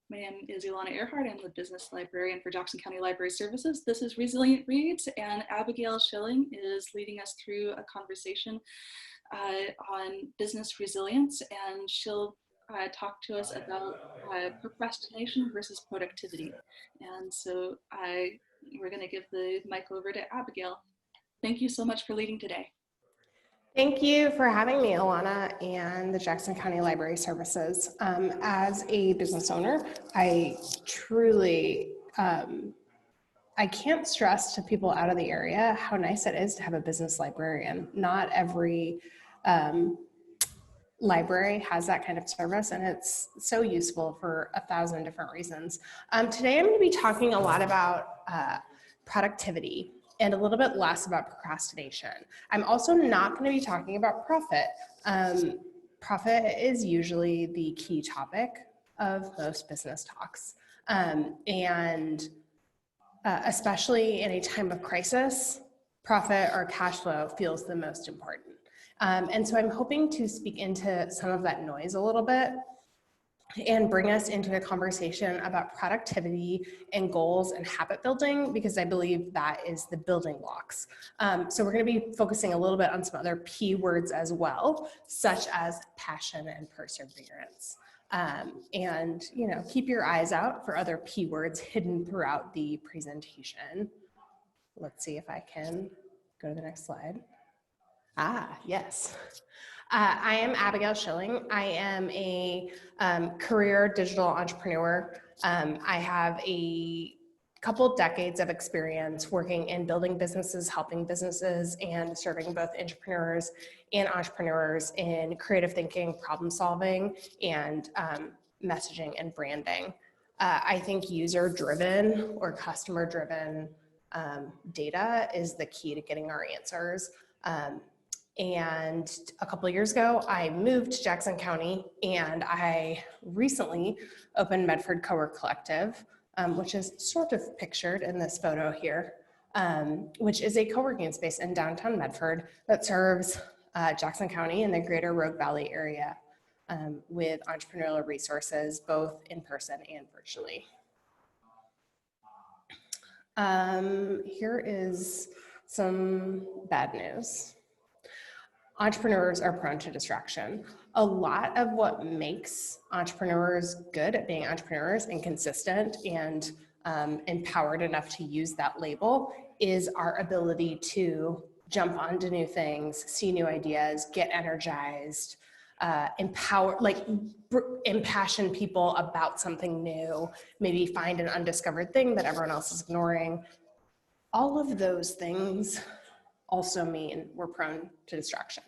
My name is Ilana Earhart. I'm the business librarian for Jackson County Library Services. This is Resilient Reads, and Abigail Schilling is leading us through a conversation on business resilience, and she'll talk to us about procrastination versus productivity. And so we're going to give the mic over to Abigail. Thank you so much for leading today. Thank you for having me, Ilana, and the Jackson County Library Services. As a business owner, I truly, I can't stress to people out of the area how nice it is to have a business librarian. Not every library has that kind of service, and it's so useful for 1,000 different reasons. Today, I'm going to be talking a lot about productivity and a little bit less about procrastination. I'm also not going to be talking about profit. Profit is usually the key topic of most business talks. Especially in a time of crisis, profit or cash flow feels the most important. And so I'm hoping to speak into some of that noise a little bit and bring us into a conversation about productivity and goals and habit building, because I believe that is the building blocks. So we're going to be focusing a little bit on some other P words as well, such as passion and perseverance. And, you know, keep your eyes out for other P words hidden throughout the presentation. Let's see if I can go to the next slide. Yes. I am Abigail Schilling. I am a career digital entrepreneur. I have a couple decades of experience working in building businesses, helping businesses, and serving both entrepreneurs and entrepreneurs in creative thinking, problem solving, and messaging and branding. I think user-driven or customer-driven data is the key to getting our answers. And a couple of years ago, I moved to Jackson County, and I recently opened Medford Cowork Collective, which is sort of pictured in this photo here, which is a co-working space in downtown Medford that serves Jackson County and the greater Rogue Valley area with entrepreneurial resources, both in person and virtually. Here is some bad news. Entrepreneurs are prone to distraction. A lot of what makes entrepreneurs good at being entrepreneurs and consistent and empowered enough to use that label is our ability to jump onto new things, see new ideas, get energized, impassion people about something new, maybe find an undiscovered thing that everyone else is ignoring. All of those things also mean we're prone to distraction.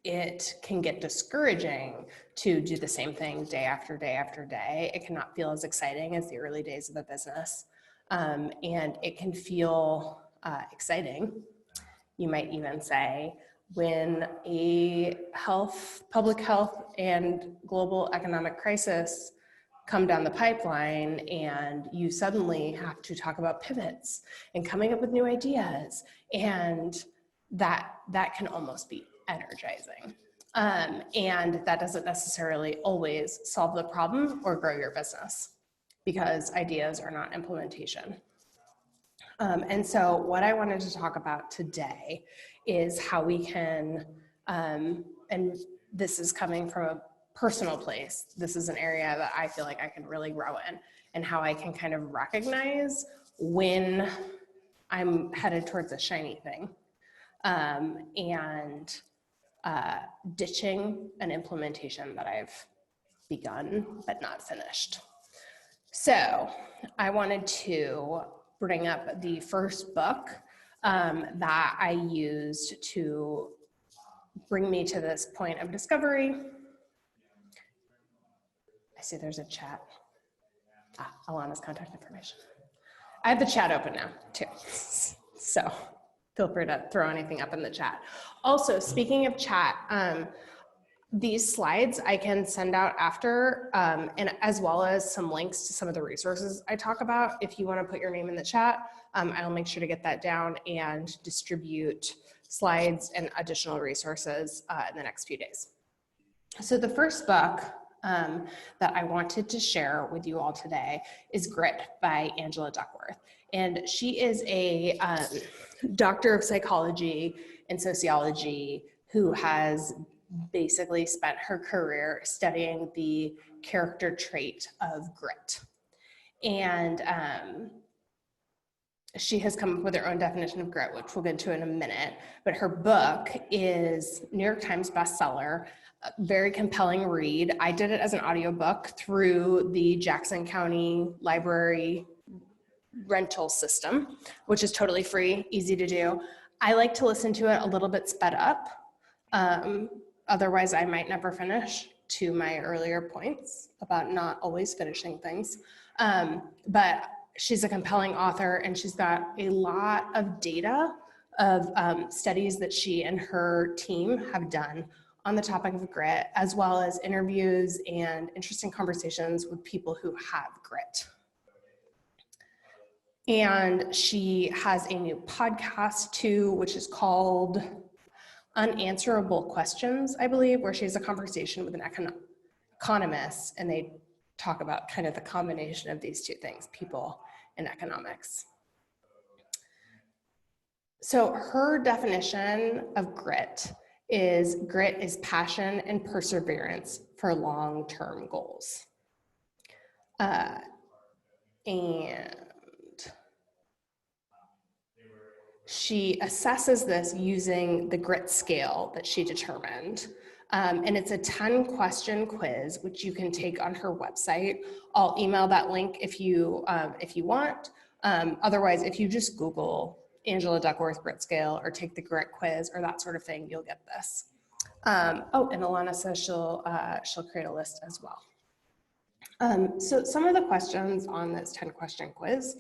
It can get discouraging to do the same thing day after day after day. It cannot feel as exciting as the early days of a business. And it can feel exciting, you might even say, when a public health and global economic crisis come down the pipeline and you suddenly have to talk about pivots and coming up with new ideas, and that can almost be energizing. And that doesn't necessarily always solve the problem or grow your business, because ideas are not implementation. And so what I wanted to talk about today is how we can, and this is coming from a personal place. This is an area that I feel like I can really grow in, and how I can kind of recognize when I'm headed towards a shiny thing, and ditching an implementation that I've begun but not finished. So I wanted to bring up the first book that I used to bring me to this point of discovery. I see there's a chat. Alana's contact information. I have the chat open now too, so feel free to throw anything up in the chat. Also, speaking of chat, these slides I can send out after, and as well as some links to some of the resources I talk about. If you want to put your name in the chat, I'll make sure to get that down and distribute slides and additional resources in the next few days. So the first book that I wanted to share with you all today is Grit by Angela Duckworth. And she is a doctor of psychology and sociology who has basically spent her career studying the character trait of grit. And she has come up with her own definition of grit, which we'll get to in a minute. But her book is New York Times bestseller, a very compelling read. I did it as an audiobook through the Jackson County Library rental system, which is totally free, easy to do. I like to listen to it a little bit sped up. Otherwise, I might never finish, to my earlier points about not always finishing things. But she's a compelling author, and she's got a lot of data of studies that she and her team have done on the topic of grit, as well as interviews and interesting conversations with people who have grit. And she has a new podcast too, which is called Unanswerable Questions, I believe, where she has a conversation with an economist, and they talk about kind of the combination of these two things, people and economics. So her definition of grit is passion and perseverance for long-term goals. And she assesses this using the grit scale that she determined. And it's a 10-question quiz, which you can take on her website. I'll email that link if you want. Otherwise, if you just Google Angela Duckworth grit scale or take the grit quiz or that sort of thing, you'll get this. Oh, and Alana says she'll create a list as well. So some of the questions on this 10-question quiz,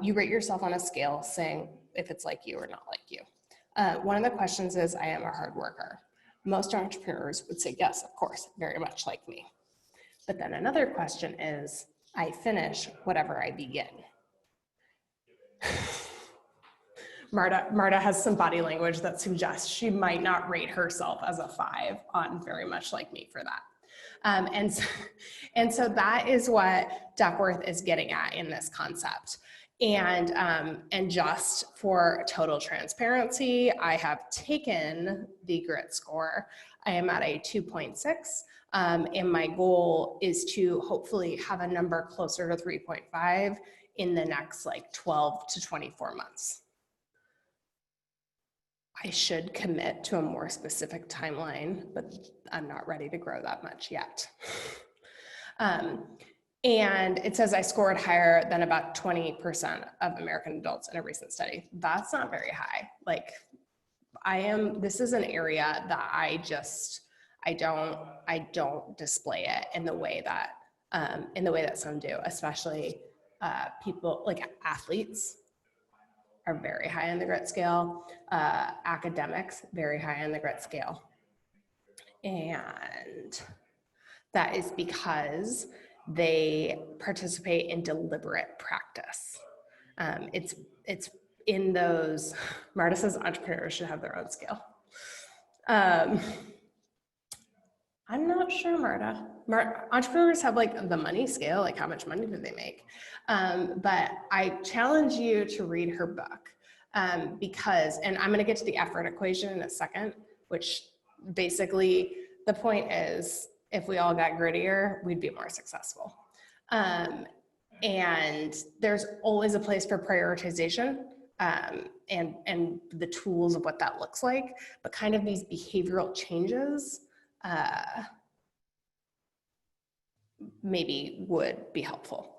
you rate yourself on a scale saying if it's like you or not like you. One of the questions is, I am a hard worker. Most entrepreneurs would say, yes, of course, very much like me. But then another question is, I finish whatever I begin. Marta has some body language that suggests she might not rate herself as a 5 on very much like me for that. And so that is what Duckworth is getting at in this concept. And just for total transparency, I have taken the grit score. I am at a 2.6, and my goal is to hopefully have a number closer to 3.5 in the next like 12 to 24 months. I should commit to a more specific timeline, but I'm not ready to grow that much yet. And it says I scored higher than about 20% of American adults in a recent study. That's not very high. Like this is an area that I don't display it in the way that some do, especially people like athletes are very high on the grit scale. Academics, very high on the grit scale. And that is because they participate in deliberate practice. It's in those, Marta says entrepreneurs should have their own scale. I'm not sure, Marta. Entrepreneurs have like the money scale, like how much money do they make? But I challenge you to read her book because, and I'm gonna get to the effort equation in a second, which basically the point is, if we all got grittier, we'd be more successful. And there's always a place for prioritization and the tools of what that looks like, but kind of these behavioral changes maybe would be helpful.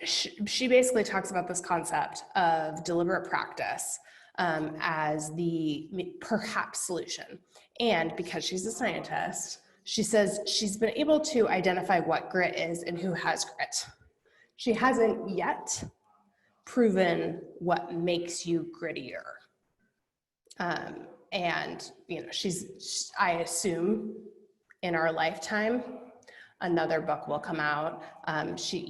She basically talks about this concept of deliberate practice as the perhaps solution. And because she's a scientist, she says she's been able to identify what grit is and who has grit. She hasn't yet proven what makes you grittier. And you know, I assume in our lifetime, another book will come out. She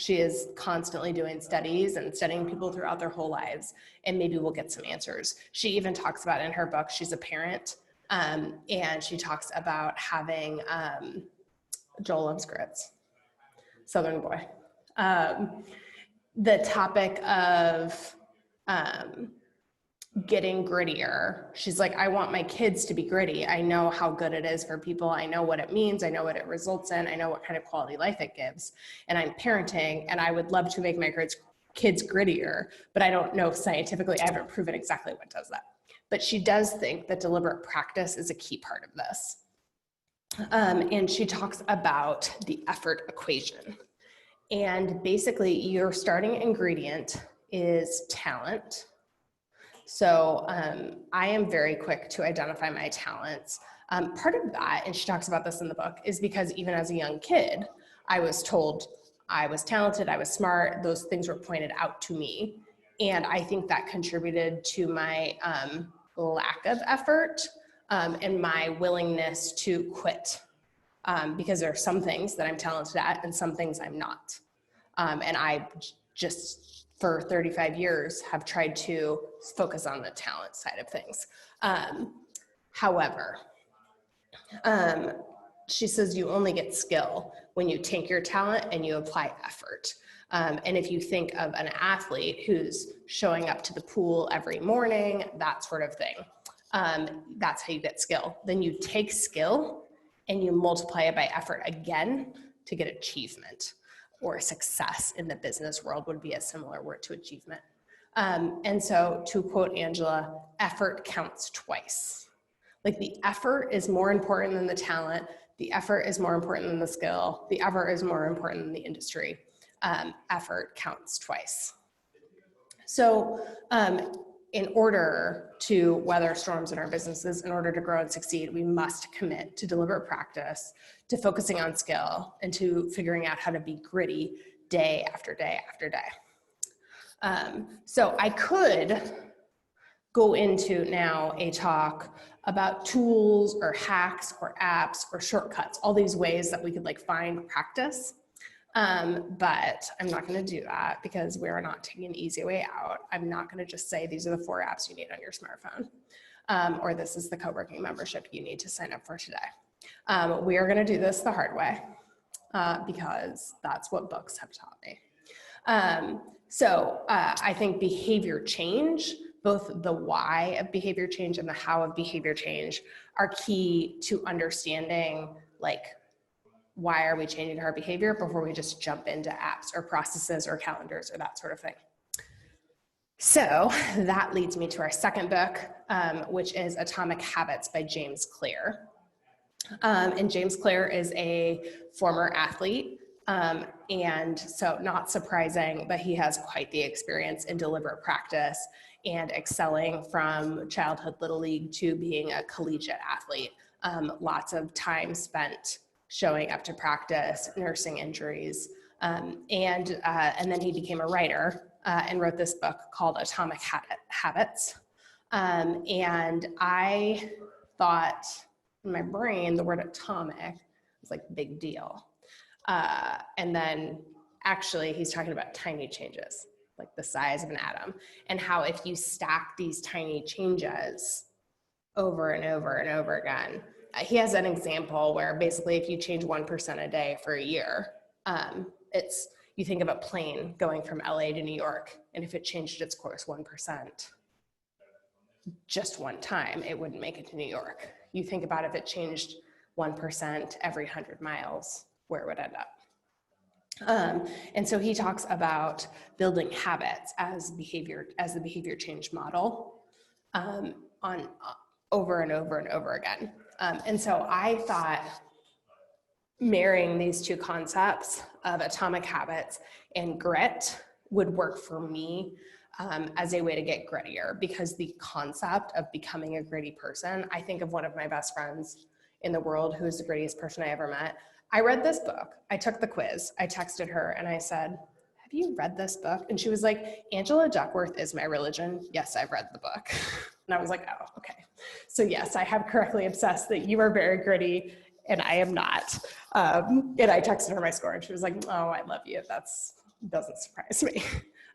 is constantly doing studies and studying people throughout their whole lives, and maybe we'll get some answers. She even talks about in her book, she's a parent And she talks about having, Joel loves grits, Southern boy. The topic of getting grittier. She's like, I want my kids to be gritty. I know how good it is for people. I know what it means. I know what it results in. I know what kind of quality life it gives. And I'm parenting, and I would love to make my kids grittier, but I don't know scientifically. I haven't proven exactly what does that. But she does think that deliberate practice is a key part of this. And she talks about the effort equation. And basically, your starting ingredient is talent. So I am very quick to identify my talents. Part of that, and she talks about this in the book, is because even as a young kid, I was told I was talented, I was smart, those things were pointed out to me. And I think that contributed to my lack of effort and my willingness to quit. Because there are some things that I'm talented at and some things I'm not. And I just, for 35 years, have tried to focus on the talent side of things. However, she says you only get skill when you take your talent and you apply effort. And if you think of an athlete who's showing up to the pool every morning, that sort of thing, that's how you get skill. Then you take skill and you multiply it by effort again to get achievement, or success in the business world would be a similar word to achievement. And so to quote Angela, effort counts twice. Like the effort is more important than the talent. The effort is more important than the skill. The effort is more important than the industry. Effort counts twice. So in order to weather storms in our businesses, in order to grow and succeed, we must commit to deliberate practice, to focusing on skill, and to figuring out how to be gritty day after day after day. So I could go into now a talk about tools or hacks or apps or shortcuts, all these ways that we could like find practice. But I'm not going to do that because we're not taking an easy way out. I'm not going to just say these are the 4 apps you need on your smartphone, or this is the co-working membership you need to sign up for today. We are going to do this the hard way because that's what books have taught me. So I think behavior change, both the why of behavior change and the how of behavior change, are key to understanding like, why are we changing our behavior before we just jump into apps or processes or calendars or that sort of thing. So that leads me to our second book, which is Atomic Habits by James Clear. And James Clear is a former athlete. And so not surprising, but he has quite the experience in deliberate practice and excelling from childhood Little League to being a collegiate athlete. Lots of time spent showing up to practice, nursing injuries, and then he became a writer and wrote this book called Atomic Habits. And I thought in my brain the word atomic was like big deal. And then actually he's talking about tiny changes, like the size of an atom, and how if you stack these tiny changes over and over and over again, he has an example where basically if you change 1% a day for a year, you think of a plane going from LA to New York, and if it changed its course 1%, just one time, it wouldn't make it to New York. You think about if it changed 1% every 100 miles, where it would end up. And so he talks about building habits as the behavior change model on over and over and over again. And so I thought marrying these two concepts of atomic habits and grit would work for me as a way to get grittier, because the concept of becoming a gritty person, I think of one of my best friends in the world who is the grittiest person I ever met. I read this book, I took the quiz, I texted her and I said, have you read this book? And she was like, Angela Duckworth is my religion. Yes, I've read the book. And I was like, oh, okay. So yes, I have correctly obsessed that you are very gritty and I am not. And I texted her my score and she was like, oh, I love you. Doesn't surprise me.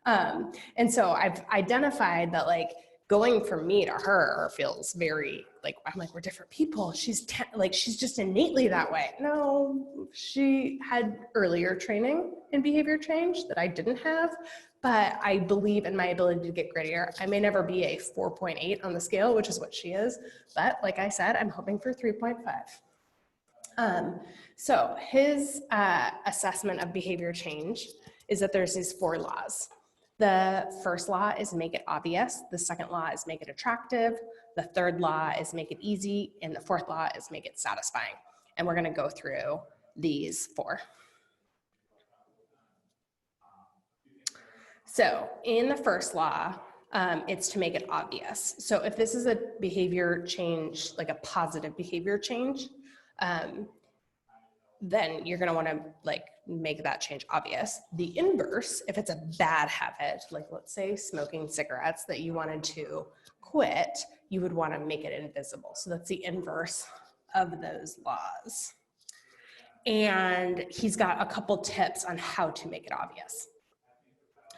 And so I've identified that like going from me to her feels very like, I'm like, we're different people. She's she's just innately that way. No, she had earlier training in behavior change that I didn't have, but I believe in my ability to get grittier. I may never be a 4.8 on the scale, which is what she is, but like I said, I'm hoping for 3.5. So his assessment of behavior change is that there's these 4 laws. The first law is make it obvious. The second law is make it attractive. The third law is make it easy. And the fourth law is make it satisfying. And we're gonna go through these 4. So in the first law, it's to make it obvious. So if this is a behavior change, like a positive behavior change, then you're gonna wanna make that change obvious. The inverse, if it's a bad habit, like let's say smoking cigarettes that you wanted to quit, you would wanna make it invisible. So that's the inverse of those laws. And he's got a couple tips on how to make it obvious.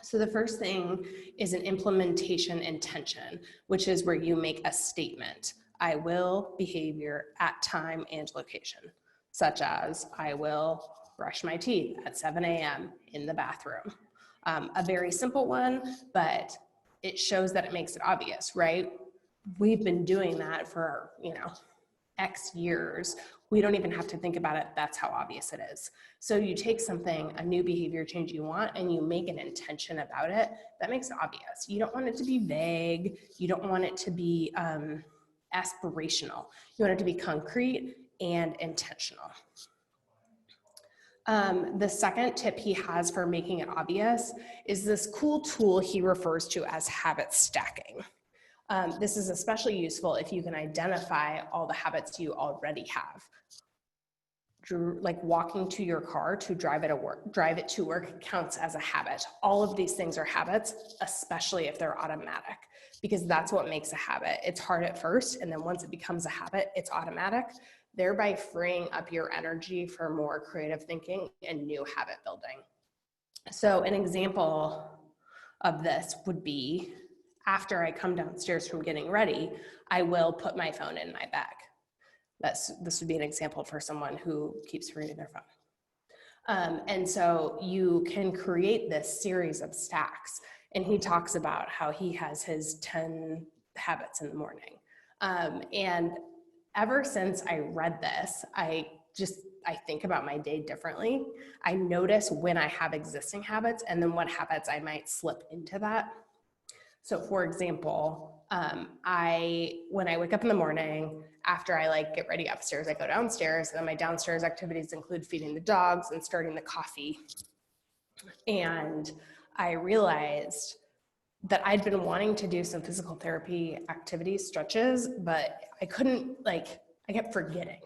So the first thing is an implementation intention, which is where you make a statement. I will behavior at time and location, such as I will brush my teeth at 7 a.m. in the bathroom. A very simple one, but it shows that it makes it obvious, right? We've been doing that for, X years. We don't even have to think about it. That's how obvious it is. So you take something, a new behavior change you want, and you make an intention about it. That makes it obvious. You don't want it to be vague. You don't want it to be aspirational. You want it to be concrete and intentional. The second tip he has for making it obvious is this cool tool he refers to as habit stacking. This is especially useful if you can identify all the habits you already have. Like walking to your car to drive it to work counts as a habit. All of these things are habits, especially if they're automatic, because that's what makes a habit. It's hard at first, and then once it becomes a habit, it's automatic, thereby freeing up your energy for more creative thinking and new habit building. So an example of this would be, after I come downstairs from getting ready, I will put my phone in my bag. This would be an example for someone who keeps forgetting their phone. And so you can create this series of stacks. And he talks about how he has his 10 habits in the morning. And ever since I read this, I think about my day differently. I notice when I have existing habits and then what habits I might slip into that. So for example, when I wake up in the morning, after I get ready upstairs, I go downstairs, and my downstairs activities include feeding the dogs and starting the coffee. And I realized that I'd been wanting to do some physical therapy activities, stretches, but I couldn't, I kept forgetting.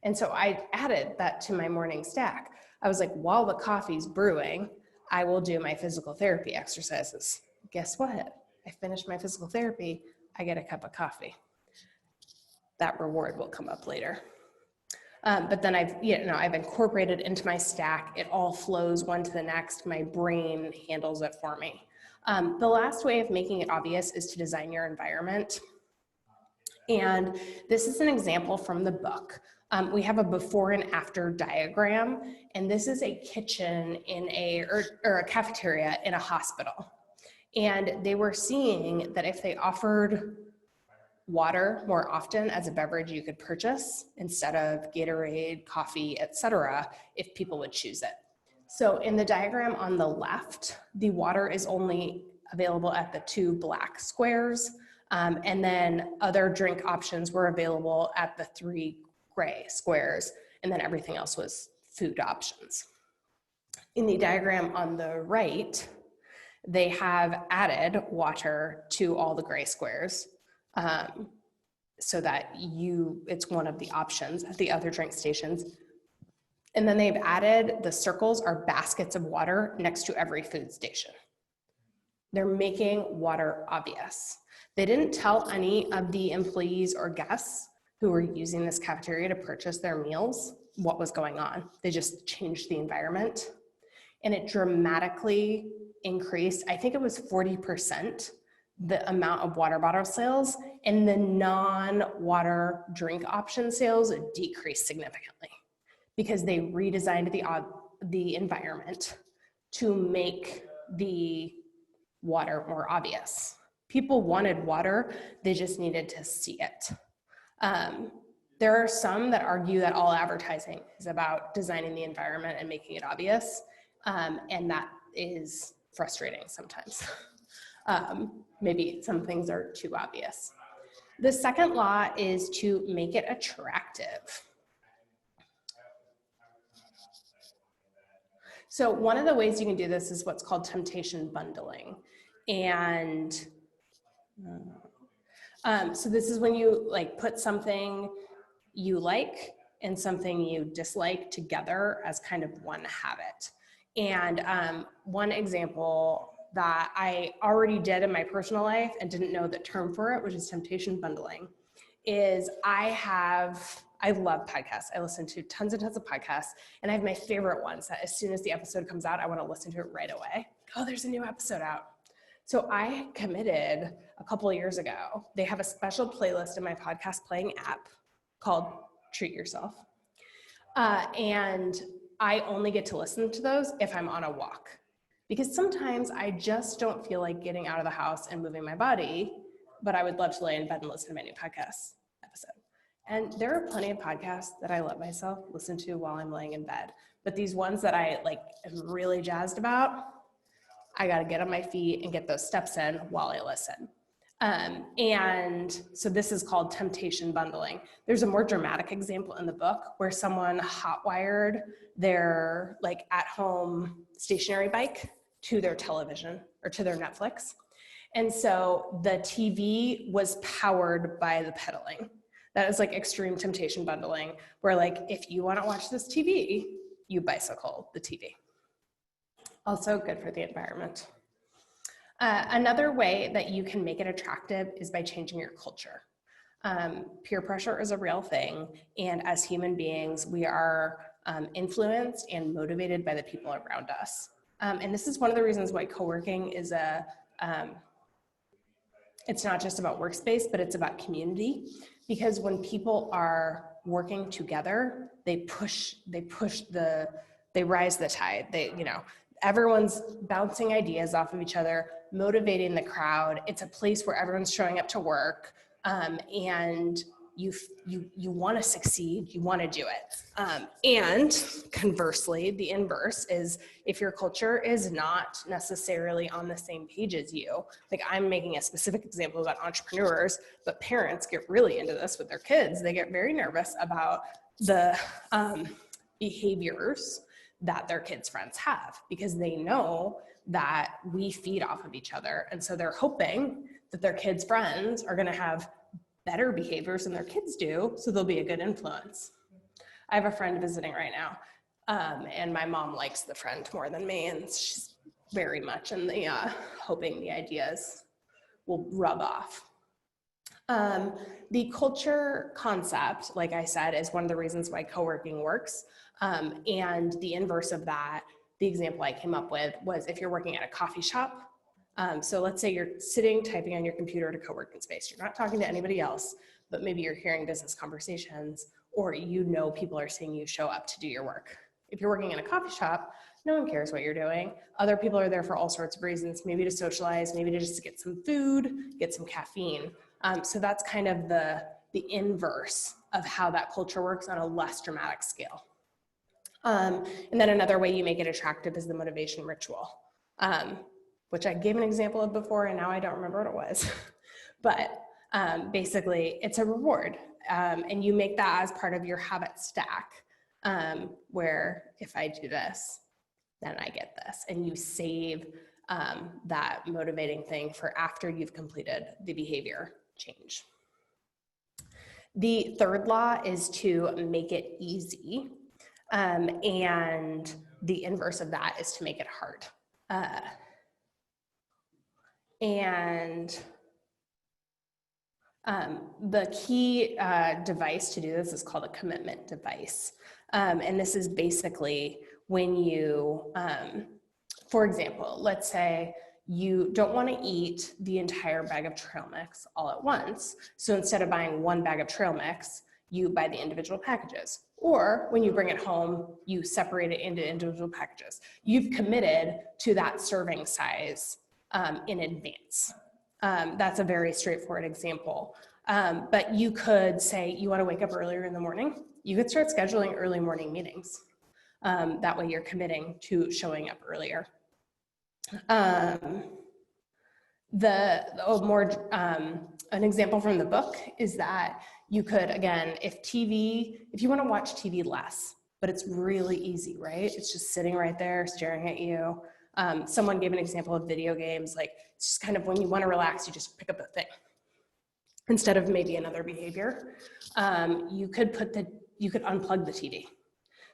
And so I added that to my morning stack. I was like, while the coffee's brewing, I will do my physical therapy exercises. Guess what? I finished my physical therapy, I get a cup of coffee. That reward will come up later. But then I've incorporated into my stack. It all flows one to the next. My brain handles it for me. The last way of making it obvious is to design your environment. And this is an example from the book. We have a before and after diagram, and this is a kitchen in or a cafeteria in a hospital. And they were seeing that if they offered water more often as a beverage you could purchase instead of Gatorade, coffee, etc., if people would choose it. So in the diagram on the left, the water is only available at the 2 black squares, and then other drink options were available at the 3 gray squares, and then everything else was food options. In the diagram on the right, they have added water to all the gray squares, so that it's one of the options at the other drink stations. And then they've added, the circles are baskets of water next to every food station. They're making water obvious. They didn't tell any of the employees or guests who were using this cafeteria to purchase their meals what was going on. They just changed the environment. And it dramatically increased, I think it was 40%, the amount of water bottle sales, and the non-water drink option sales decreased significantly because they redesigned the environment to make the water more obvious. People wanted water, they just needed to see it. There are some that argue that all advertising is about designing the environment and making it obvious, and that is frustrating sometimes. Maybe some things are too obvious. The second law is to make it attractive. So one of the ways you can do this is what's called temptation bundling. And so this is when you like put something you like and something you dislike together as kind of one habit. And one example that I already did in my personal life and didn't know the term for it, which is temptation bundling, is I love podcasts. I listen to tons and tons of podcasts, and I have my favorite ones that as soon as the episode comes out, I want to listen to it right away. Oh, there's a new episode out. So I committed a couple of years ago. They have a special playlist in my podcast playing app called Treat Yourself. And I only get to listen to those if I'm on a walk. Because sometimes I just don't feel like getting out of the house and moving my body, but I would love to lay in bed and listen to my new podcast episode. And there are plenty of podcasts that I let myself listen to while I'm laying in bed. But these ones that I like am really jazzed about, I got to get on my feet and get those steps in while I listen. And so this is called temptation bundling. There's a more dramatic example in the book where someone hotwired their like at-home stationary bike to their television or to their Netflix. And so the TV was powered by the pedaling. That is like extreme temptation bundling, where like, if you want to watch this TV, you bicycle the TV. Also good for the environment. Another way that you can make it attractive is by changing your culture. Peer pressure is a real thing, and as human beings, we are influenced and motivated by the people around us. And this is one of the reasons why co-working is it's not just about workspace, but it's about community. Because when people are working together, they rise the tide. Everyone's bouncing ideas off of each other, motivating the crowd. It's a place where everyone's showing up to work, and you want to succeed, you want to do it. And conversely, the inverse is if your culture is not necessarily on the same page as you, like I'm making a specific example about entrepreneurs, but parents get really into this with their kids. They get very nervous about the behaviors that their kids' friends have, because they know that we feed off of each other. And so they're hoping that their kids' friends are going to have better behaviors than their kids do, so they'll be a good influence. I have a friend visiting right now, and my mom likes the friend more than me, and she's very much in the hoping the ideas will rub off. The culture concept, like I said, is one of the reasons why co-working works. And the inverse of that, the example I came up with was if you're working at a coffee shop. So let's say you're sitting, typing on your computer at a co-working space. You're not talking to anybody else, but maybe you're hearing business conversations, or people are seeing you show up to do your work. If you're working in a coffee shop, no one cares what you're doing. Other people are there for all sorts of reasons, maybe to socialize, maybe to just get some food, get some caffeine. So that's kind of the inverse of how that culture works on a less dramatic scale. And then another way you make it attractive is the motivation ritual, which I gave an example of before, and now I don't remember what it was. But basically, it's a reward, and you make that as part of your habit stack, where if I do this, then I get this, and you save that motivating thing for after you've completed the behavior change. The third law is to make it easy. And the inverse of that is to make it hard. The key device to do this is called a commitment device. And this is basically when you, for example, let's say you don't want to eat the entire bag of trail mix all at once. So instead of buying one bag of trail mix, you buy the individual packages. Or when you bring it home, you separate it into individual packages. You've committed to that serving size in advance. That's a very straightforward example. But you could say you want to wake up earlier in the morning. You could start scheduling early morning meetings. That way you're committing to showing up earlier. An example from the book is that you could, again, if you want to watch TV less, but it's really easy, right? It's just sitting right there staring at you. Someone gave an example of video games, like it's just kind of when you want to relax, you just pick up the thing instead of maybe another behavior. You could unplug the TV.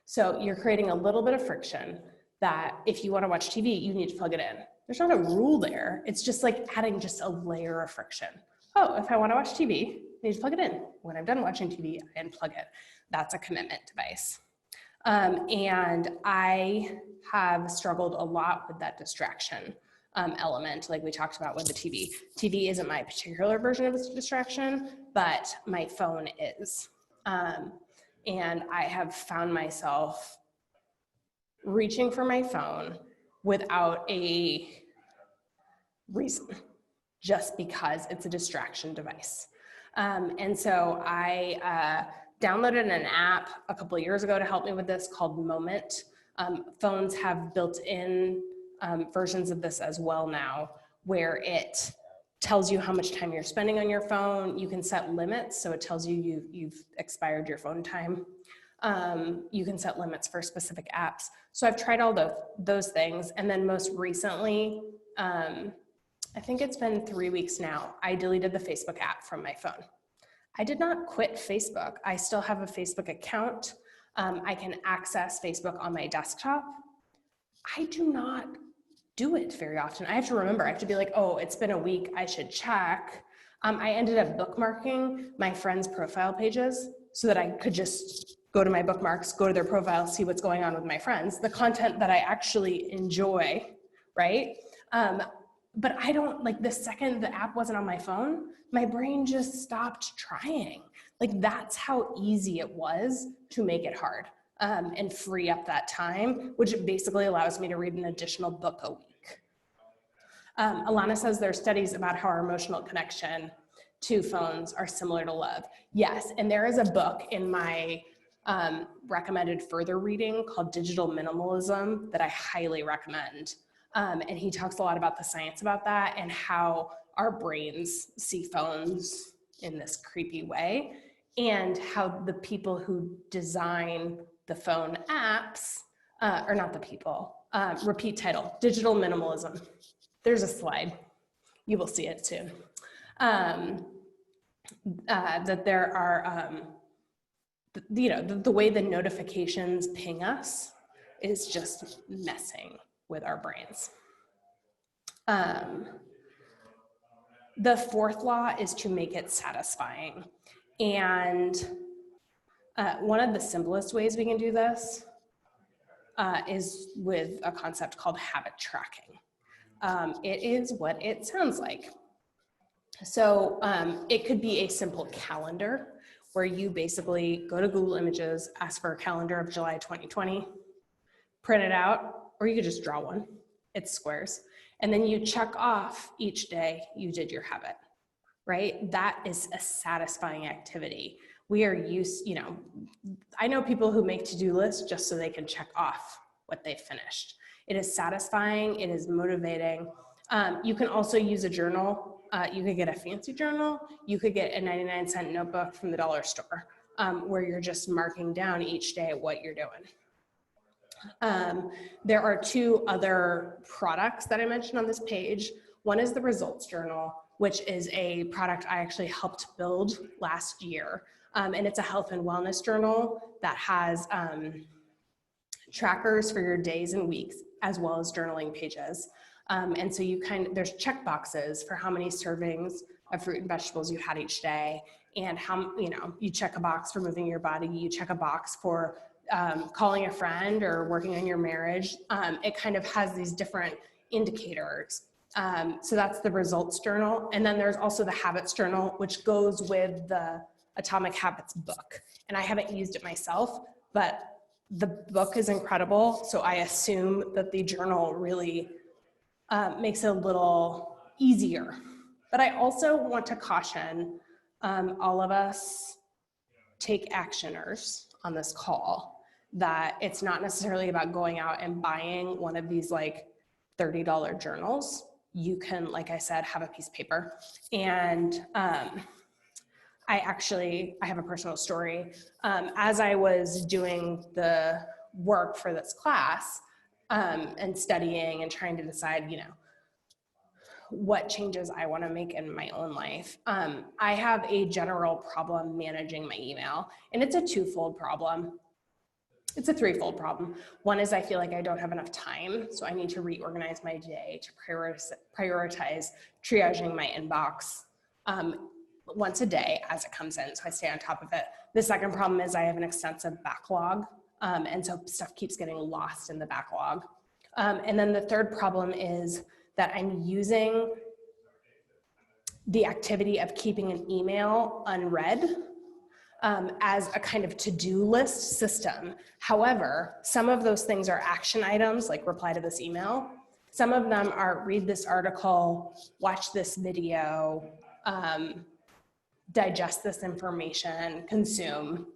So you're creating a little bit of friction that if you want to watch TV, you need to plug it in. There's not a rule there. It's just like adding just a layer of friction. Oh, if I want to watch TV, I need to plug it in. When I'm done watching TV, I unplug it. That's a commitment device. And I have struggled a lot with that distraction element, like we talked about with the TV. TV isn't my particular version of a distraction, but my phone is. And I have found myself reaching for my phone without a reason, just because it's a distraction device. And so I downloaded an app a couple of years ago to help me with this called Moment. Phones have built-in versions of this as well now, where it tells you how much time you're spending on your phone. You can set limits, so it tells you you've expired your phone time. You can set limits for specific apps. So I've tried all those things. And then most recently, I think it's been 3 weeks now, I deleted the Facebook app from my phone. I did not quit Facebook. I still have a Facebook account. I can access Facebook on my desktop. I do not do it very often. I have to remember, I have to be like, oh, it's been a week, I should check. I ended up bookmarking my friends' profile pages so that I could just go to my bookmarks, go to their profile, see what's going on with my friends, the content that I actually enjoy, right? But I don't, like the second the app wasn't on my phone, my brain just stopped trying. Like that's how easy it was to make it hard and free up that time, which basically allows me to read an additional book a week. Alana says there are studies about how our emotional connection to phones are similar to love. Yes, and there is a book in my recommended further reading called Digital Minimalism that I highly recommend. And he talks a lot about the science about that and how our brains see phones in this creepy way, and how the people who design the phone apps, or not the people, repeat title, Digital Minimalism. There's a slide, you will see it soon. That there are, the way the notifications ping us is just messing with our brains. The fourth law is to make it satisfying. And one of the simplest ways we can do this is with a concept called habit tracking. It is what it sounds like. So it could be a simple calendar where you basically go to Google Images, ask for a calendar of July 2020, print it out, or you could just draw one. It's squares. And then you check off each day you did your habit, right? That is a satisfying activity. We are used, I know people who make to-do lists just so they can check off what they finished. It is satisfying, it is motivating. You can also use a journal. You could get a fancy journal. You could get a 99-cent notebook from the dollar store where you're just marking down each day what you're doing. There are two other products that I mentioned on this page. One is the Results Journal, which is a product I actually helped build last year. And it's a health and wellness journal that has trackers for your days and weeks, as well as journaling pages. And so there's check boxes for how many servings of fruit and vegetables you had each day, and how, you check a box for moving your body, you check a box for calling a friend or working on your marriage. It kind of has these different indicators. So that's the results journal. And then there's also the habits journal, which goes with the Atomic Habits book. And I haven't used it myself, but the book is incredible. So I assume that the journal really makes it a little easier. But I also want to caution all of us take actioners on this call that it's not necessarily about going out and buying one of these like $30 journals. You can, like I said, have a piece of paper. And I have a personal story. As I was doing the work for this class and studying and trying to decide, you know, what changes I want to make in my own life. I have a general problem managing my email, and it's a twofold problem. It's a threefold problem. One is I feel like I don't have enough time, so I need to reorganize my day to prioritize triaging my inbox once a day as it comes in, so I stay on top of it. The second problem is I have an extensive backlog, and so stuff keeps getting lost in the backlog. And then the third problem is that I'm using the activity of keeping an email unread as a kind of to-do list system. However, some of those things are action items, like reply to this email. Some of them are read this article, watch this video, digest this information, consume.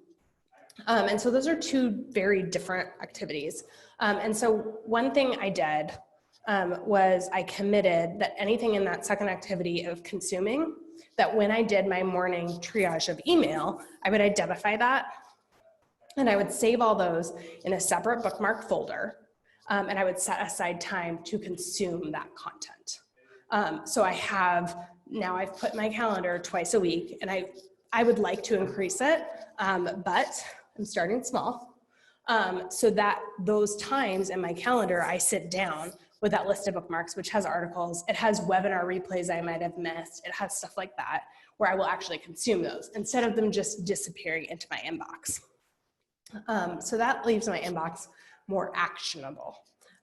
And so those are two very different activities. And so one thing I did was I committed that anything in that second activity of consuming, that when I did my morning triage of email, I would identify that and I would save all those in a separate bookmark folder, and I would set aside time to consume that content. So now I've put my calendar twice a week, and I would like to increase it, but I'm starting small. So that those times in my calendar, I sit down with that list of bookmarks, which has articles, it has webinar replays I might have missed, it has stuff like that, where I will actually consume those instead of them just disappearing into my inbox. So that leaves my inbox more actionable.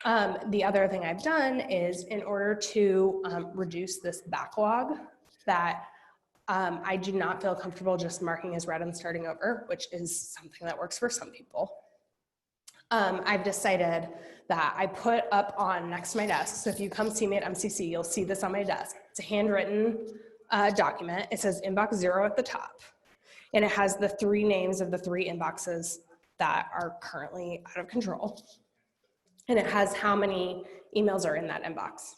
The other thing I've done is, in order to reduce this backlog that I do not feel comfortable just marking as read and starting over, which is something that works for some people. I've decided that I put up on next to my desk. So if you come see me at MCC, you'll see this on my desk. It's a handwritten document. It says inbox 0 at the top. And it has the 3 names of the 3 inboxes that are currently out of control. And it has how many emails are in that inbox.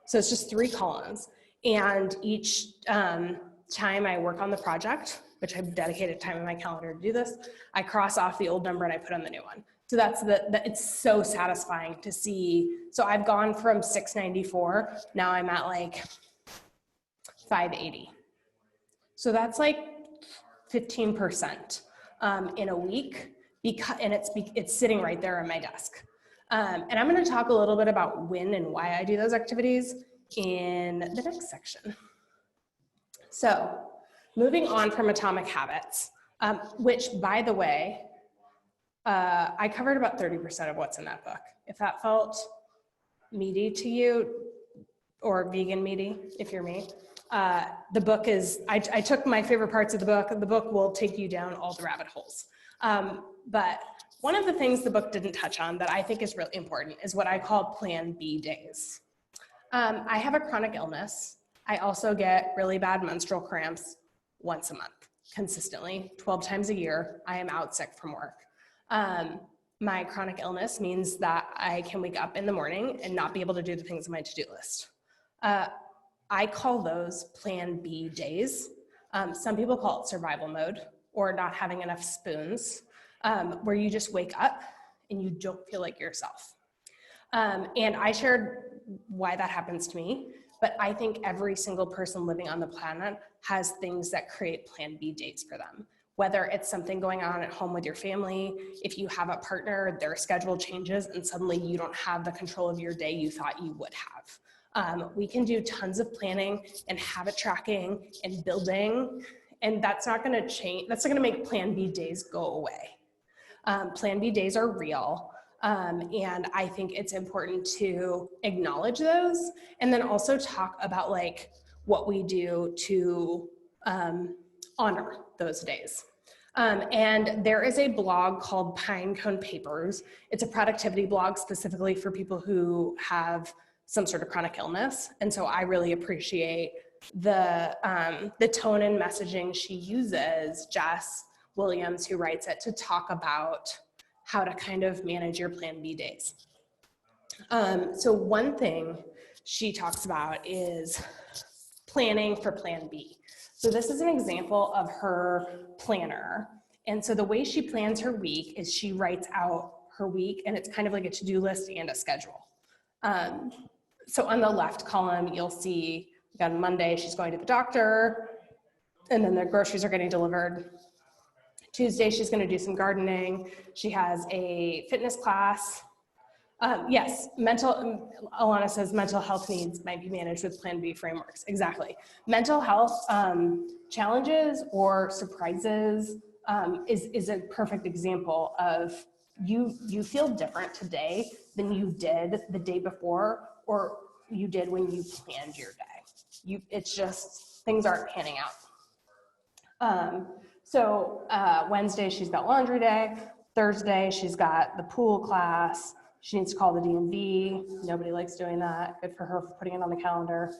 So it's just 3 columns. And each time I work on the project, which I've dedicated time in my calendar to do this, I cross off the old number and I put on the new one. So that's it's so satisfying to see. So I've gone from 694, now I'm at like 580. So that's like 15% in a week, and it's sitting right there on my desk. And I'm going to talk a little bit about when and why I do those activities in the next section. So moving on from Atomic Habits, which, by the way, I covered about 30% of what's in that book. If that felt meaty to you, or vegan meaty, if you're me, the book is, I took my favorite parts of the book. The book will take you down all the rabbit holes. But one of the things the book didn't touch on that I think is really important is what I call Plan B days. I have a chronic illness. I also get really bad menstrual cramps once a month, consistently, 12 times a year. I am out sick from work. My chronic illness means that I can wake up in the morning and not be able to do the things on my to-do list. I call those Plan B days. Some people call it survival mode or not having enough spoons, where you just wake up and you don't feel like yourself. And I shared why that happens to me, but I think every single person living on the planet has things that create Plan B days for them. Whether it's something going on at home with your family, if you have a partner, their schedule changes and suddenly you don't have the control of your day you thought you would have. We can do tons of planning and habit tracking and building, and that's not gonna change, that's not gonna make Plan B days go away. Plan B days are real. And I think it's important to acknowledge those and then also talk about like what we do to honor those days. And there is a blog called Pinecone Papers. It's a productivity blog specifically for people who have some sort of chronic illness. And so I really appreciate the tone and messaging she uses, Jess Williams, who writes it, to talk about how to kind of manage your Plan B days. So one thing she talks about is planning for Plan B. So this is an example of her planner. And so the way she plans her week is she writes out her week, and it's kind of like a to-do list and a schedule. So on the left column, you'll see on Monday, she's going to the doctor, and then the groceries are getting delivered. Tuesday, she's going to do some gardening. She has a fitness class. Yes, Alana says mental health needs might be managed with Plan B frameworks. Exactly. Mental health challenges or surprises is a perfect example of you feel different today than you did the day before or you did when you planned your day. It's just, things aren't panning out. So Wednesday, she's got laundry day. Thursday, she's got the pool class. She needs to call the DMV. Nobody likes doing that. Good for her for putting it on the calendar.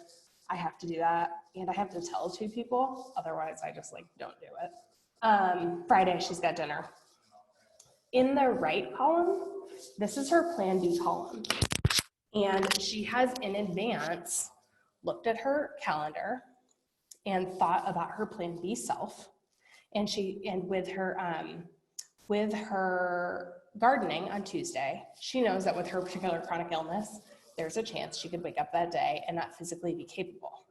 I have to do that. And I have to tell 2 people. Otherwise, I just like don't do it. Friday, she's got dinner. In the right column, this is her Plan B column. And she has in advance looked at her calendar and thought about her Plan B self. And with her gardening on Tuesday, she knows that with her particular chronic illness, there's a chance she could wake up that day and not physically be capable.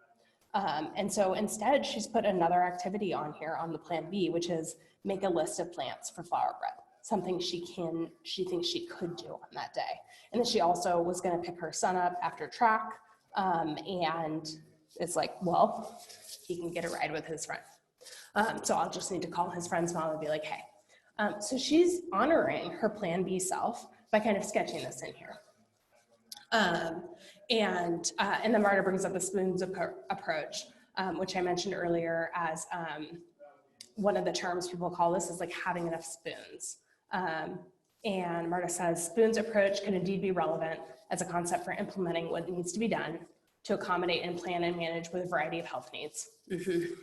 And so instead, she's put another activity on here on the Plan B, which is make a list of plants for flower bread, something she thinks she could do on that day. And then she also was going to pick her son up after track, and it's like, well, he can get a ride with his friend. So I'll just need to call his friend's mom and be like, hey. So she's honoring her Plan B self by kind of sketching this in here. And then Marta brings up the spoons approach, which I mentioned earlier as one of the terms people call this is like having enough spoons. And Marta says, spoons approach can indeed be relevant as a concept for implementing what needs to be done to accommodate and plan and manage with a variety of health needs. Mm-hmm.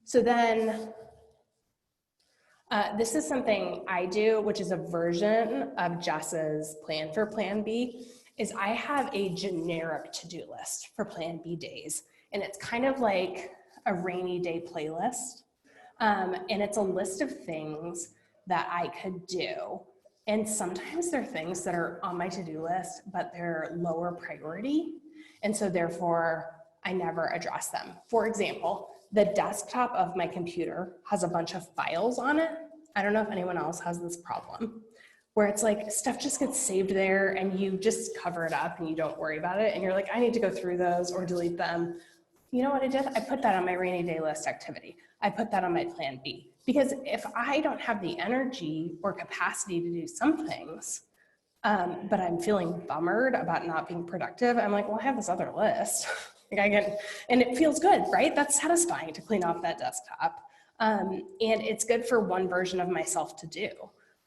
So then, this is something I do, which is a version of Jess's plan for Plan B, is I have a generic to-do list for Plan B days. And it's kind of like a rainy day playlist. And it's a list of things that I could do. And sometimes they're things that are on my to-do list, but they're lower priority. And so therefore, I never address them. For example, the desktop of my computer has a bunch of files on it. I don't know if anyone else has this problem, where it's like stuff just gets saved there and you just cover it up and you don't worry about it. And you're like, I need to go through those or delete them. You know what I did? I put that on my rainy day list activity. I put that on my Plan B. Because if I don't have the energy or capacity to do some things, but I'm feeling bummered about not being productive, I'm like, well, I have this other list. And it feels good, right? That's satisfying to clean off that desktop. And it's good for one version of myself to do.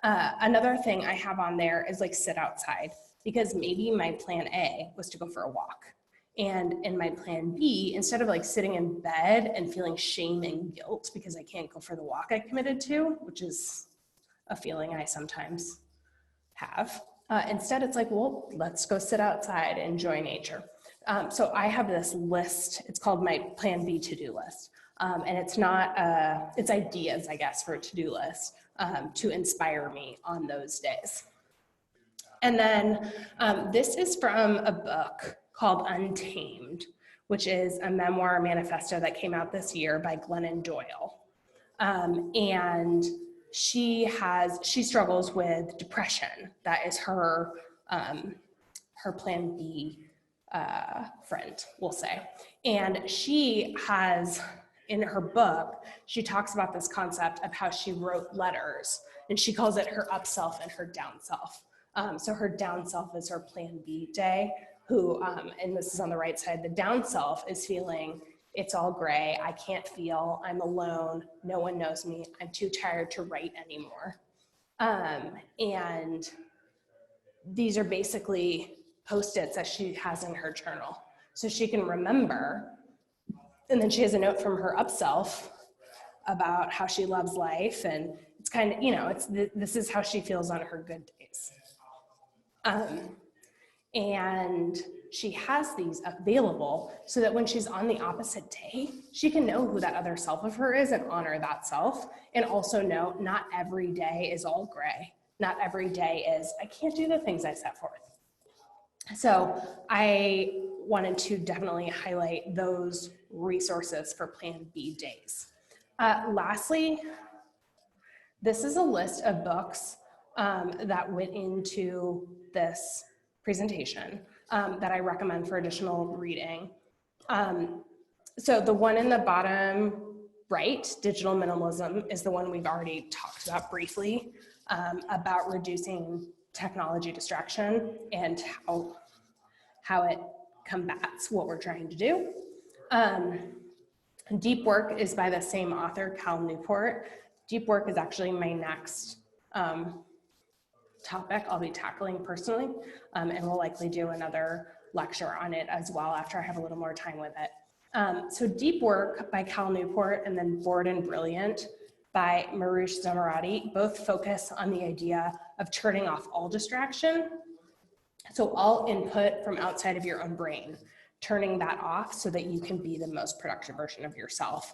Another thing I have on there is like sit outside, because maybe my Plan A was to go for a walk. And in my Plan B, instead of like sitting in bed and feeling shame and guilt because I can't go for the walk I committed to, which is a feeling I sometimes have, instead it's like, well, let's go sit outside and enjoy nature. So I have this list, it's called my Plan B to-do list. And it's not, it's ideas, I guess, for a to-do list to inspire me on those days. And then this is from a book called Untamed, which is a memoir manifesto that came out this year by Glennon Doyle. And she struggles with depression. That is her Plan B friend, we'll say. And she has in her book, she talks about this concept of how she wrote letters, and she calls it her up self and her down self. So her down self is her plan B day, who, and this is on the right side, the down self is feeling it's all gray, I can't feel, I'm alone, no one knows me, I'm too tired to write anymore. And these are basically Post-its that she has in her journal. So she can remember, and then she has a note from her up self about how she loves life, and it's kind of, you know, this is how she feels on her good days. And she has these available so that when she's on the opposite day, she can know who that other self of her is and honor that self, and also know not every day is all gray. Not every day is, I can't do the things I set forth. So I wanted to definitely highlight those resources for Plan B days. Lastly, this is a list of books that went into this presentation that I recommend for additional reading. So the one in the bottom right, Digital Minimalism, is the one we've already talked about briefly, about reducing technology distraction and how it combats what we're trying to do. Deep Work is by the same author, Cal Newport. Deep Work is actually my next topic I'll be tackling personally, and we'll likely do another lecture on it as well after I have a little more time with it. So Deep Work by Cal Newport and then Bored and Brilliant by Marouche Zamarati both focus on the idea of turning off all distraction. So all input from outside of your own brain, turning that off so that you can be the most productive version of yourself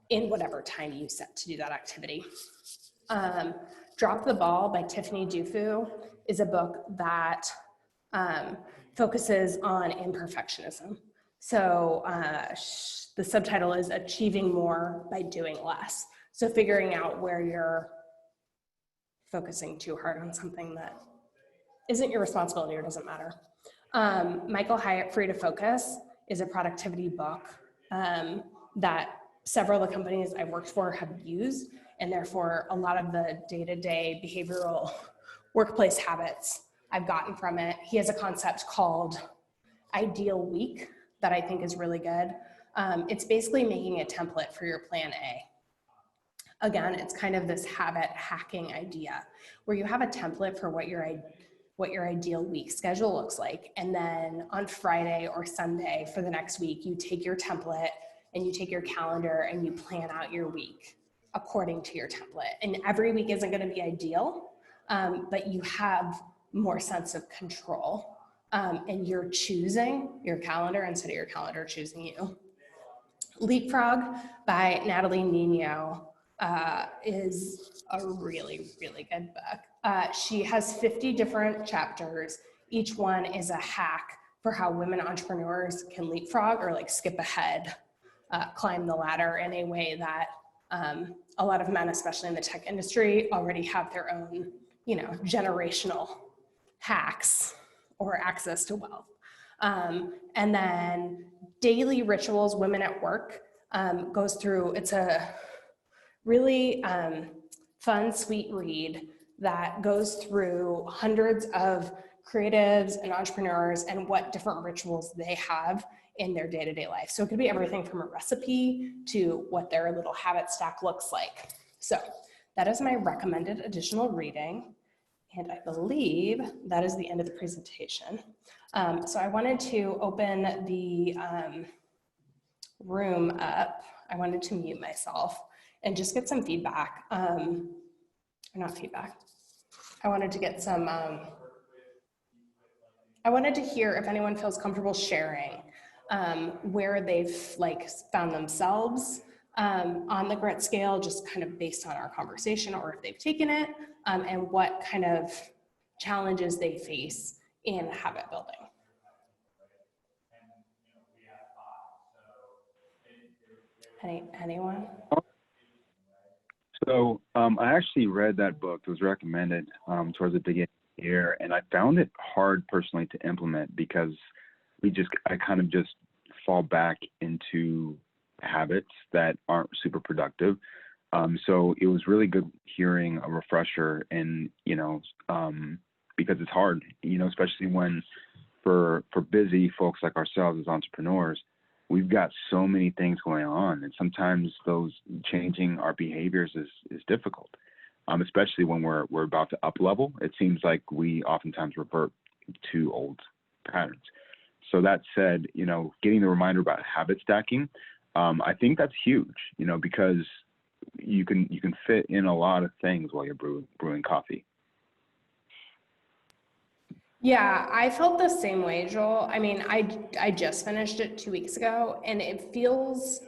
in whatever time you set to do that activity. Drop the Ball by Tiffany Dufu is a book that focuses on imperfectionism. So the subtitle is Achieving More by Doing Less. So figuring out where you're focusing too hard on something that isn't your responsibility or doesn't matter. Michael Hyatt, Free to Focus, is a productivity book that several of the companies I've worked for have used, and therefore a lot of the day-to-day behavioral workplace habits I've gotten from it. He has a concept called Ideal Week that I think is really good. It's basically making a template for your plan A. Again, it's kind of this habit hacking idea where you have a template for what your ideal week schedule looks like. And then on Friday or Sunday for the next week, you take your template and you take your calendar and you plan out your week according to your template. And every week isn't going to be ideal, but you have more sense of control, and you're choosing your calendar instead of your calendar choosing you. Leapfrog by Natalie Nino is a really, really good book. She has 50 different chapters. Each one is a hack for how women entrepreneurs can leapfrog or like skip ahead, climb the ladder in a way that a lot of men, especially in the tech industry, already have their own, generational hacks or access to wealth. And then Daily Rituals, Women at Work, goes through, it's a really fun, sweet read that goes through hundreds of creatives and entrepreneurs and what different rituals they have in their day-to-day life. So it could be everything from a recipe to what their little habit stack looks like. So that is my recommended additional reading. And I believe that is the end of the presentation. So I wanted to open the room up. I wanted to mute myself and just get some feedback, or not feedback. I wanted to get some, I wanted to hear if anyone feels comfortable sharing where they've found themselves on the grit scale, just kind of based on our conversation, or if they've taken it, and what kind of challenges they face in habit building. Anyone? So I actually read that book. It was recommended towards the beginning of the year, and I found it hard personally to implement because I kind of just fall back into habits that aren't super productive. So it was really good hearing a refresher, and because it's hard, especially when for busy folks like ourselves as entrepreneurs, we've got so many things going on, and sometimes those changing our behaviors is difficult, especially when we're about to up level. It seems like we oftentimes revert to old patterns. So that said, getting the reminder about habit stacking, I think that's huge, because you can fit in a lot of things while you're brewing coffee. Yeah, I felt the same way, Joel. I mean, I just finished it 2 weeks ago, and it feels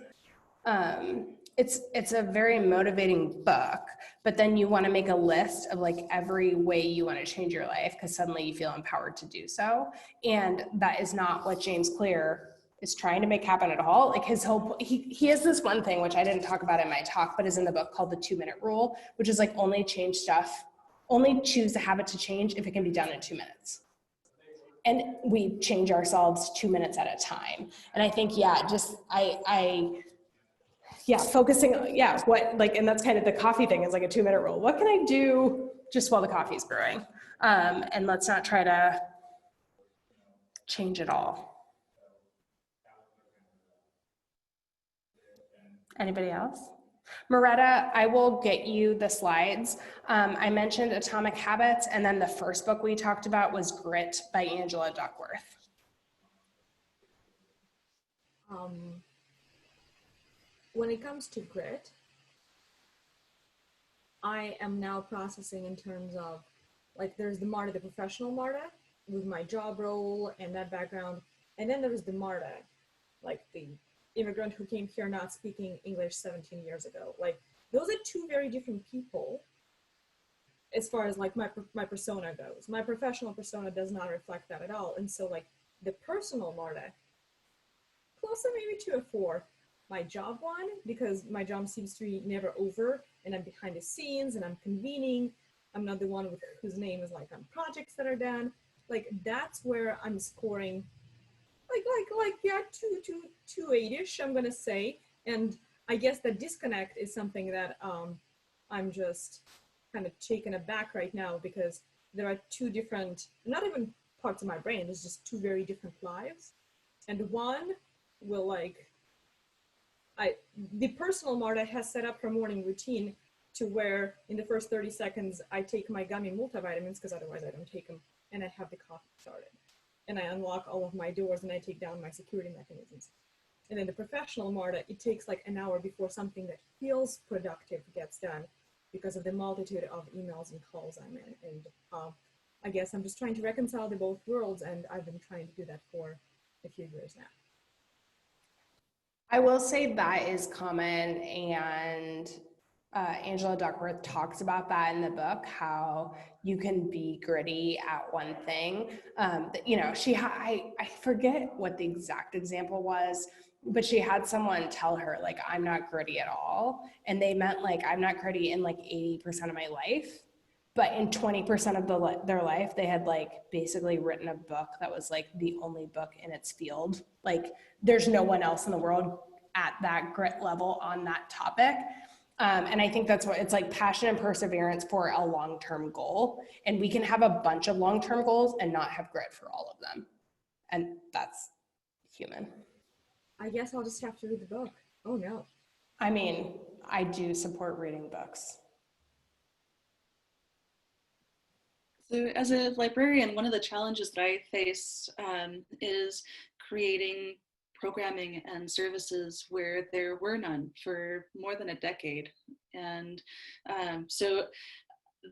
it's a very motivating book, but then you want to make a list of like every way you want to change your life because suddenly you feel empowered to do so. And that is not what James Clear is trying to make happen at all. Like his whole, he has this one thing, which I didn't talk about in my talk, but is in the book, called the 2-minute rule, which is like only choose a habit to change if it can be done in 2 minutes. And we change ourselves 2 minutes at a time. And I think, focusing on, and that's kind of the coffee thing, is like a 2-minute rule. What can I do just while the coffee's brewing? And let's not try to change it all. Anybody else? Moretta, I will get you the slides. I mentioned Atomic Habits, and then the first book we talked about was Grit by Angela Duckworth. When it comes to grit, I am now processing in terms of, like, there's the Marta, the professional Marta, with my job role and that background. And then there's the Marta, like the immigrant who came here not speaking English 17 years ago. Like, those are two very different people as far as like my persona goes. My professional persona does not reflect that at all. And so like the personal Marta, closer maybe to a 4. My job one, because my job seems to be never over and I'm behind the scenes and I'm convening. I'm not the one with whose name is like on projects that are done. Like that's where I'm scoring like 2.8-ish, I'm gonna say. And I guess the disconnect is something that I'm just kind of taken aback right now, because there are two different, not even parts of my brain, there's just two very different lives. And one will like, the personal Marta has set up her morning routine to where in the first 30 seconds, I take my gummy multivitamins, because otherwise I don't take them, and I have the coffee started. And I unlock all of my doors and I take down my security mechanisms. And then the professional Marta, it takes like an hour before something that feels productive gets done, because of the multitude of emails and calls I'm in. And I guess I'm just trying to reconcile the both worlds, and I've been trying to do that for a few years now. I will say that is common, and Angela Duckworth talks about that in the book, how you can be gritty at one thing. I forget what the exact example was, but she had someone tell her like, I'm not gritty at all. And they meant like, I'm not gritty in like 80% of my life, but in 20% of their life, they had like basically written a book that was like the only book in its field. Like there's no one else in the world at that grit level on that topic. And I think that's what it's like, passion and perseverance for a long-term goal. And we can have a bunch of long-term goals and not have grit for all of them. And that's human. I guess I'll just have to read the book. Oh no. I mean, I do support reading books. So as a librarian, one of the challenges that I face is creating programming and services where there were none for more than a decade. And so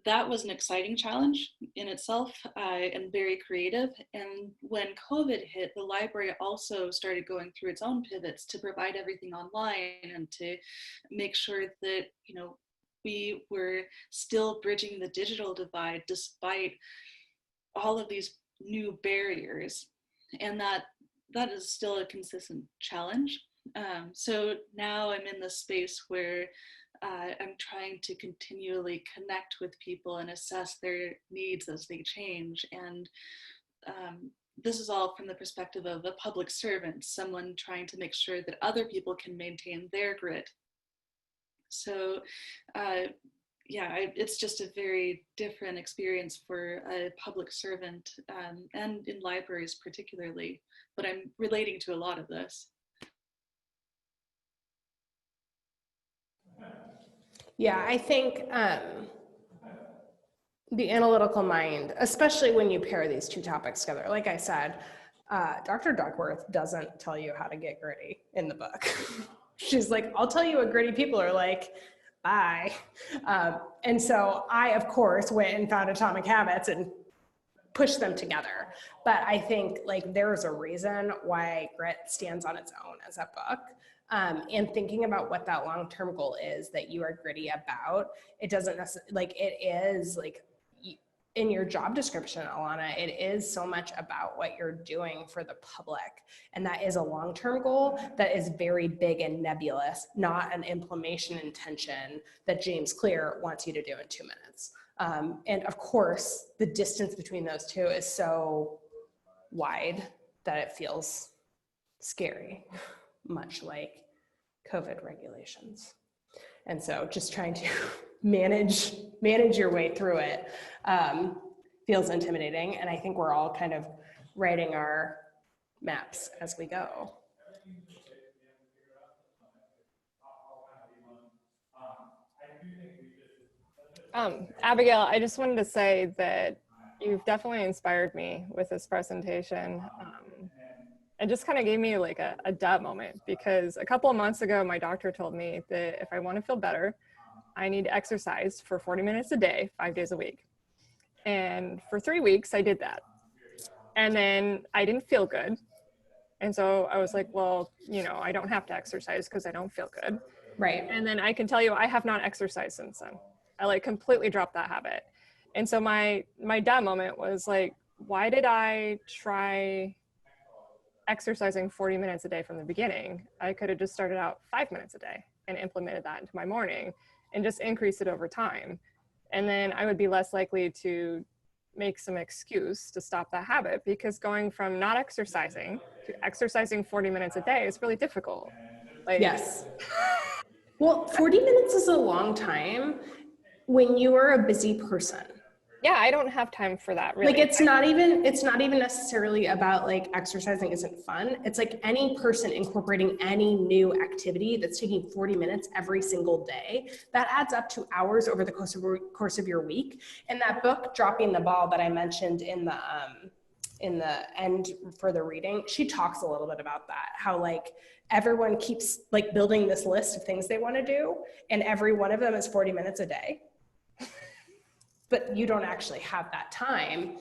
that was an exciting challenge in itself, and very creative. And when COVID hit, the library also started going through its own pivots to provide everything online and to make sure that, we were still bridging the digital divide despite all of these new barriers. And that is still a consistent challenge. So now I'm in this space where I'm trying to continually connect with people and assess their needs as they change. And this is all from the perspective of a public servant, someone trying to make sure that other people can maintain their grit. So yeah, it's just a very different experience for a public servant, and in libraries particularly, but I'm relating to a lot of this. Yeah, I think the analytical mind, especially when you pair these two topics together, like I said, Dr. Duckworth doesn't tell you how to get gritty in the book. She's like, I'll tell you what gritty people are like, bye. And so I, of course, went and found Atomic Habits and pushed them together. But I think like there's a reason why Grit stands on its own as a book. And thinking about what that long-term goal is that you are gritty about, it doesn't necessarily, like it is like in your job description, Alana, it is so much about what you're doing for the public. And that is a long-term goal that is very big and nebulous, not an implementation intention that James Clear wants you to do in 2 minutes. And of course, the distance between those two is so wide that it feels scary, much like COVID regulations. And so just trying to manage your way through it feels intimidating. And I think we're all kind of writing our maps as we go. Abigail, I just wanted to say that you've definitely inspired me with this presentation. It just kind of gave me like a duh moment, because a couple of months ago, my doctor told me that if I want to feel better, I need to exercise for 40 minutes a day, 5 days a week. And for 3 weeks, I did that. And then I didn't feel good. And so I was like, well, you know, I don't have to exercise because I don't feel good. Right. And then I can tell you, I have not exercised since then. I like completely dropped that habit. And so my duh moment was like, why did I try exercising 40 minutes a day from the beginning? I could have just started out 5 minutes a day and implemented that into my morning and just increased it over time. And then I would be less likely to make some excuse to stop that habit, because going from not exercising to exercising 40 minutes a day is really difficult. Like, yes. Well, 40 minutes is a long time when you are a busy person. Yeah, I don't have time for that, really. Like it's not even necessarily about like exercising isn't fun. It's like any person incorporating any new activity that's taking 40 minutes every single day, that adds up to hours over the course of your week. And that book, Dropping the Ball, that I mentioned in the end for the reading, she talks a little bit about that, how like everyone keeps like building this list of things they want to do, and every one of them is 40 minutes a day. But you don't actually have that time.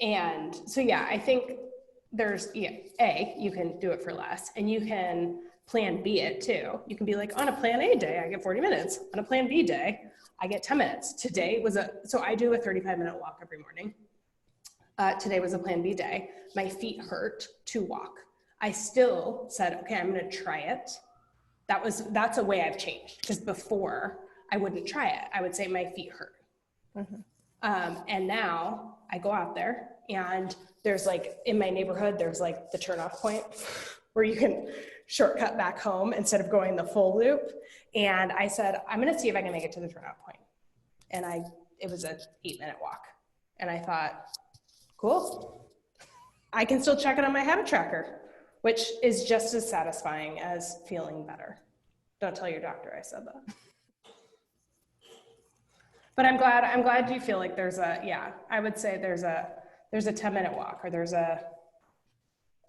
And so, yeah, I think there's, A, you can do it for less, and you can plan B it too. You can be like, on a plan A day, I get 40 minutes. On a plan B day, I get 10 minutes. Today was so I do a 35-minute walk every morning. Today was a plan B day. My feet hurt to walk. I still said, okay, I'm gonna try it. That's a way I've changed, because before I wouldn't try it. I would say my feet hurt. Mm-hmm. And now I go out there, and there's like, in my neighborhood, there's like the turnoff point where you can shortcut back home instead of going the full loop. And I said, I'm gonna see if I can make it to the turnoff point. And it was an 8-minute walk. And I thought, cool, I can still check it on my habit tracker, which is just as satisfying as feeling better. Don't tell your doctor I said that. But I'm glad you feel like there's I would say there's a 10-minute walk, or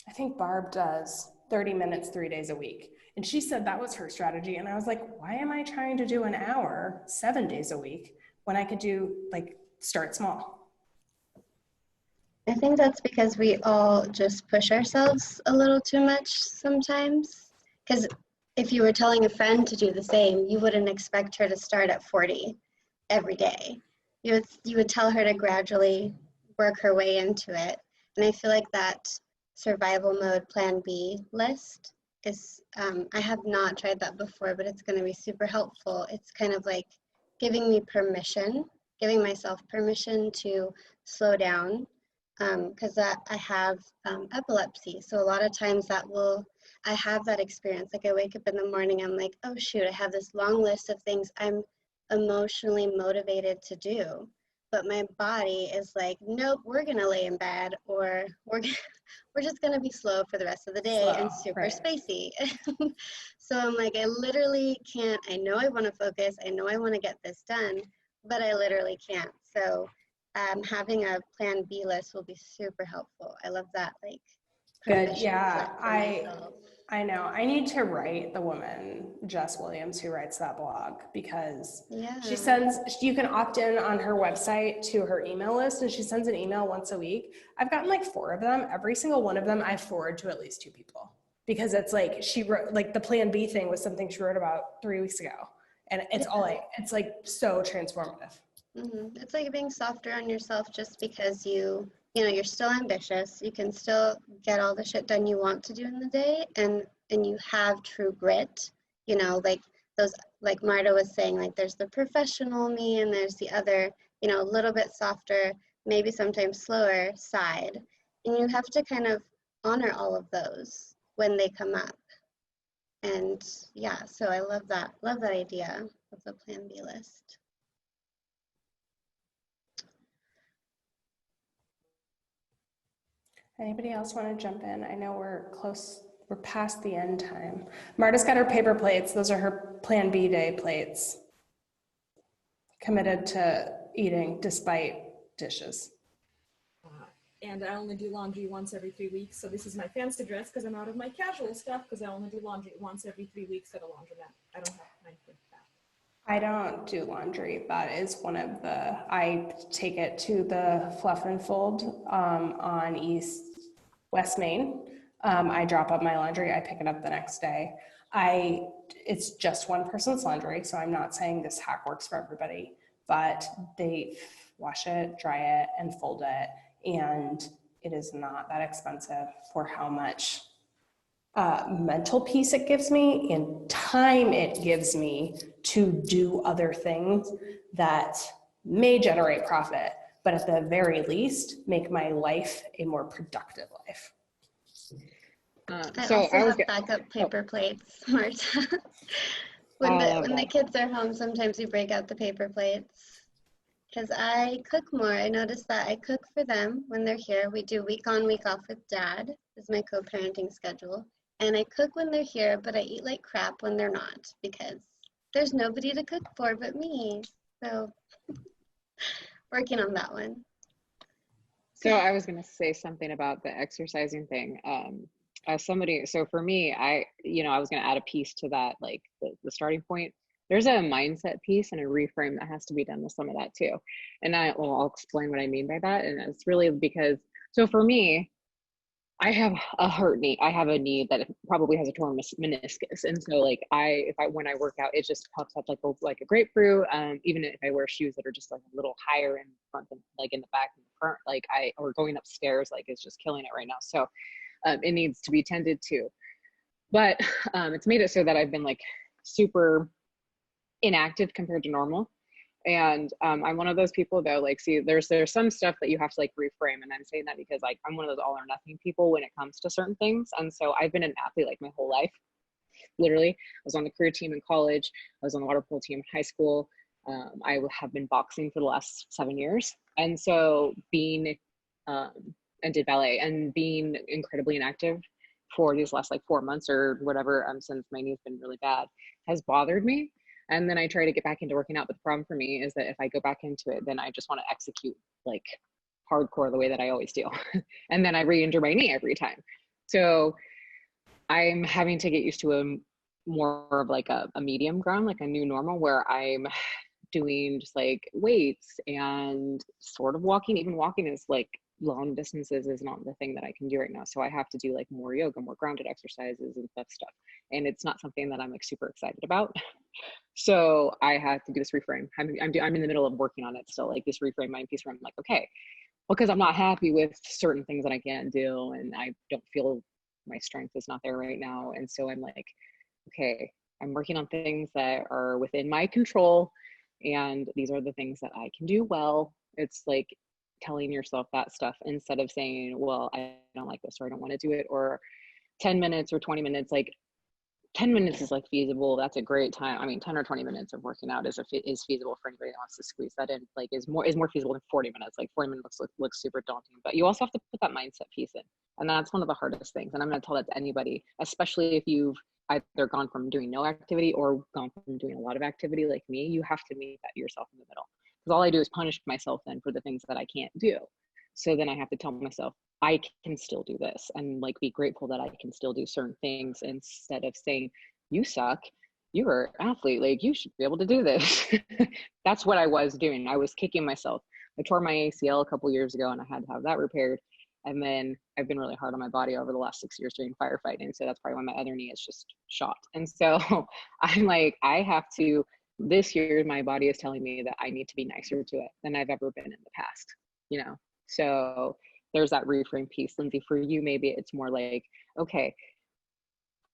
I think Barb does 30 minutes 3 days a week. And she said that was her strategy. And I was like, why am I trying to do an hour 7 days a week when I could do like start small? I think that's because we all just push ourselves a little too much sometimes. Because if you were telling a friend to do the same, you wouldn't expect her to start at 40 every day. You would tell her to gradually work her way into it. And I feel like that survival mode plan B list is, I have not tried that before, but it's going to be super helpful. It's kind of like giving myself permission to slow down because I have epilepsy. So a lot of times I have that experience. Like I wake up in the morning, I'm like, oh shoot, I have this long list of things I'm emotionally motivated to do. But my body is like, nope, we're gonna lay in bed, or we're just gonna be slow for the rest of the day and super right. spacey. So I'm like, I literally can't. I know I want to focus. I know I want to get this done, but I literally can't. So having a plan B list will be super helpful. I love that. Like, Good. permission Yeah, slip for myself. I know. I need to write the woman, Jess Williams, who writes that blog, because Yeah. you can opt in on her website to her email list, and she sends an email once a week. I've gotten like 4 of them. Every single one of them I forward to at least 2 people, because it's like she wrote, like the plan B thing was something she wrote about 3 weeks ago. And it's like so transformative. It's like being softer on yourself just because you're still ambitious. You can still get all the shit done you want to do in the day, and you have true grit. Like those, like Marta was saying, like there's the professional me and there's the other, a little bit softer, maybe sometimes slower side. And you have to kind of honor all of those when they come up. And yeah, so I love that idea of the Plan B list. Anybody else want to jump in? I know we're past the end time. Marta's got her paper plates. Those are her Plan B day plates. Committed to eating despite dishes. And I only do laundry once every 3 weeks. So this is my fancy dress because I'm out of my casual stuff, because I only do laundry once every 3 weeks at a laundromat. I don't have time for that. I don't do laundry. That is one of I take it to the Fluff and Fold on West Main. I drop up my laundry, I pick it up the next day. It's just one person's laundry, so I'm not saying this hack works for everybody, but they wash it, dry it, and fold it, and it is not that expensive for how much mental peace it gives me and time it gives me to do other things that may generate profit, but at the very least make my life a more productive life. I also have backup paper plates, Marta. when the kids are home, sometimes we break out the paper plates. Because I cook more. I noticed that I cook for them when they're here. We do week on, week off with Dad, is my co-parenting schedule. And I cook when they're here, but I eat like crap when they're not, because there's nobody to cook for but me. So working on that one. So I was going to say something about the exercising thing. As somebody, so for me, I was going to add a piece to that, like the starting point. There's a mindset piece and a reframe that has to be done with some of that too. And I'll explain what I mean by that. And it's really because, so for me, I have a hurt knee. I have a knee that probably has a torn meniscus. And so like when I work out, it just puffs up like a grapefruit. Even if I wear shoes that are just like a little higher in front than like in the back and the front, or going upstairs, like it's just killing it right now. So it needs to be tended to, but it's made it so that I've been like super inactive compared to normal. And I'm one of those people though, like, see, there's some stuff that you have to like reframe. And I'm saying that because like, I'm one of those all or nothing people when it comes to certain things. And so I've been an athlete like my whole life. Literally, I was on the career team in college. I was on the water polo team in high school. I have been boxing for the last 7 years. And so and did ballet, and being incredibly inactive for these last like 4 months or whatever, since my knee's been really bad, has bothered me. And then I try to get back into working out. But the problem for me is that if I go back into it, then I just want to execute like hardcore the way that I always do. And then I re-injure my knee every time. So I'm having to get used to a more of like a medium ground, like a new normal, where I'm doing just like weights and sort of walking. Even walking is like long distances is not the thing that I can do right now. So I have to do like more yoga, more grounded exercises and stuff. And it's not something that I'm like super excited about. So I have to do this reframe. I'm in the middle of working on it still, like this reframe mind piece where I'm like, okay, because I'm not happy with certain things that I can't do. And I don't feel my strength is not there right now. And so I'm like, okay, I'm working on things that are within my control. And these are the things that I can do well. It's like telling yourself that stuff instead of saying, well, I don't like this, or I don't want to do it, or 10 minutes or 20 minutes. Like 10 minutes is like feasible. That's a great time. I mean, 10 or 20 minutes of working out is feasible for anybody that wants to squeeze that in. Like is more feasible than 40 minutes. Like 40 minutes looks super daunting, but you also have to put that mindset piece in. And that's one of the hardest things. And I'm going to tell that to anybody, especially if you've either gone from doing no activity or gone from doing a lot of activity like me. You have to meet that yourself in the middle, because all I do is punish myself then for the things that I can't do. So then I have to tell myself, I can still do this, and like be grateful that I can still do certain things, instead of saying, you suck, you're an athlete, like you should be able to do this. That's what I was doing. I was kicking myself. I tore my ACL a couple years ago and I had to have that repaired. And then I've been really hard on my body over the last 6 years doing firefighting. So that's probably why my other knee is just shot. And so I'm like, I have to, this year, my body is telling me that I need to be nicer to it than I've ever been in the past, you know? So there's that reframe piece. Lindsay, for you, maybe it's more like, okay,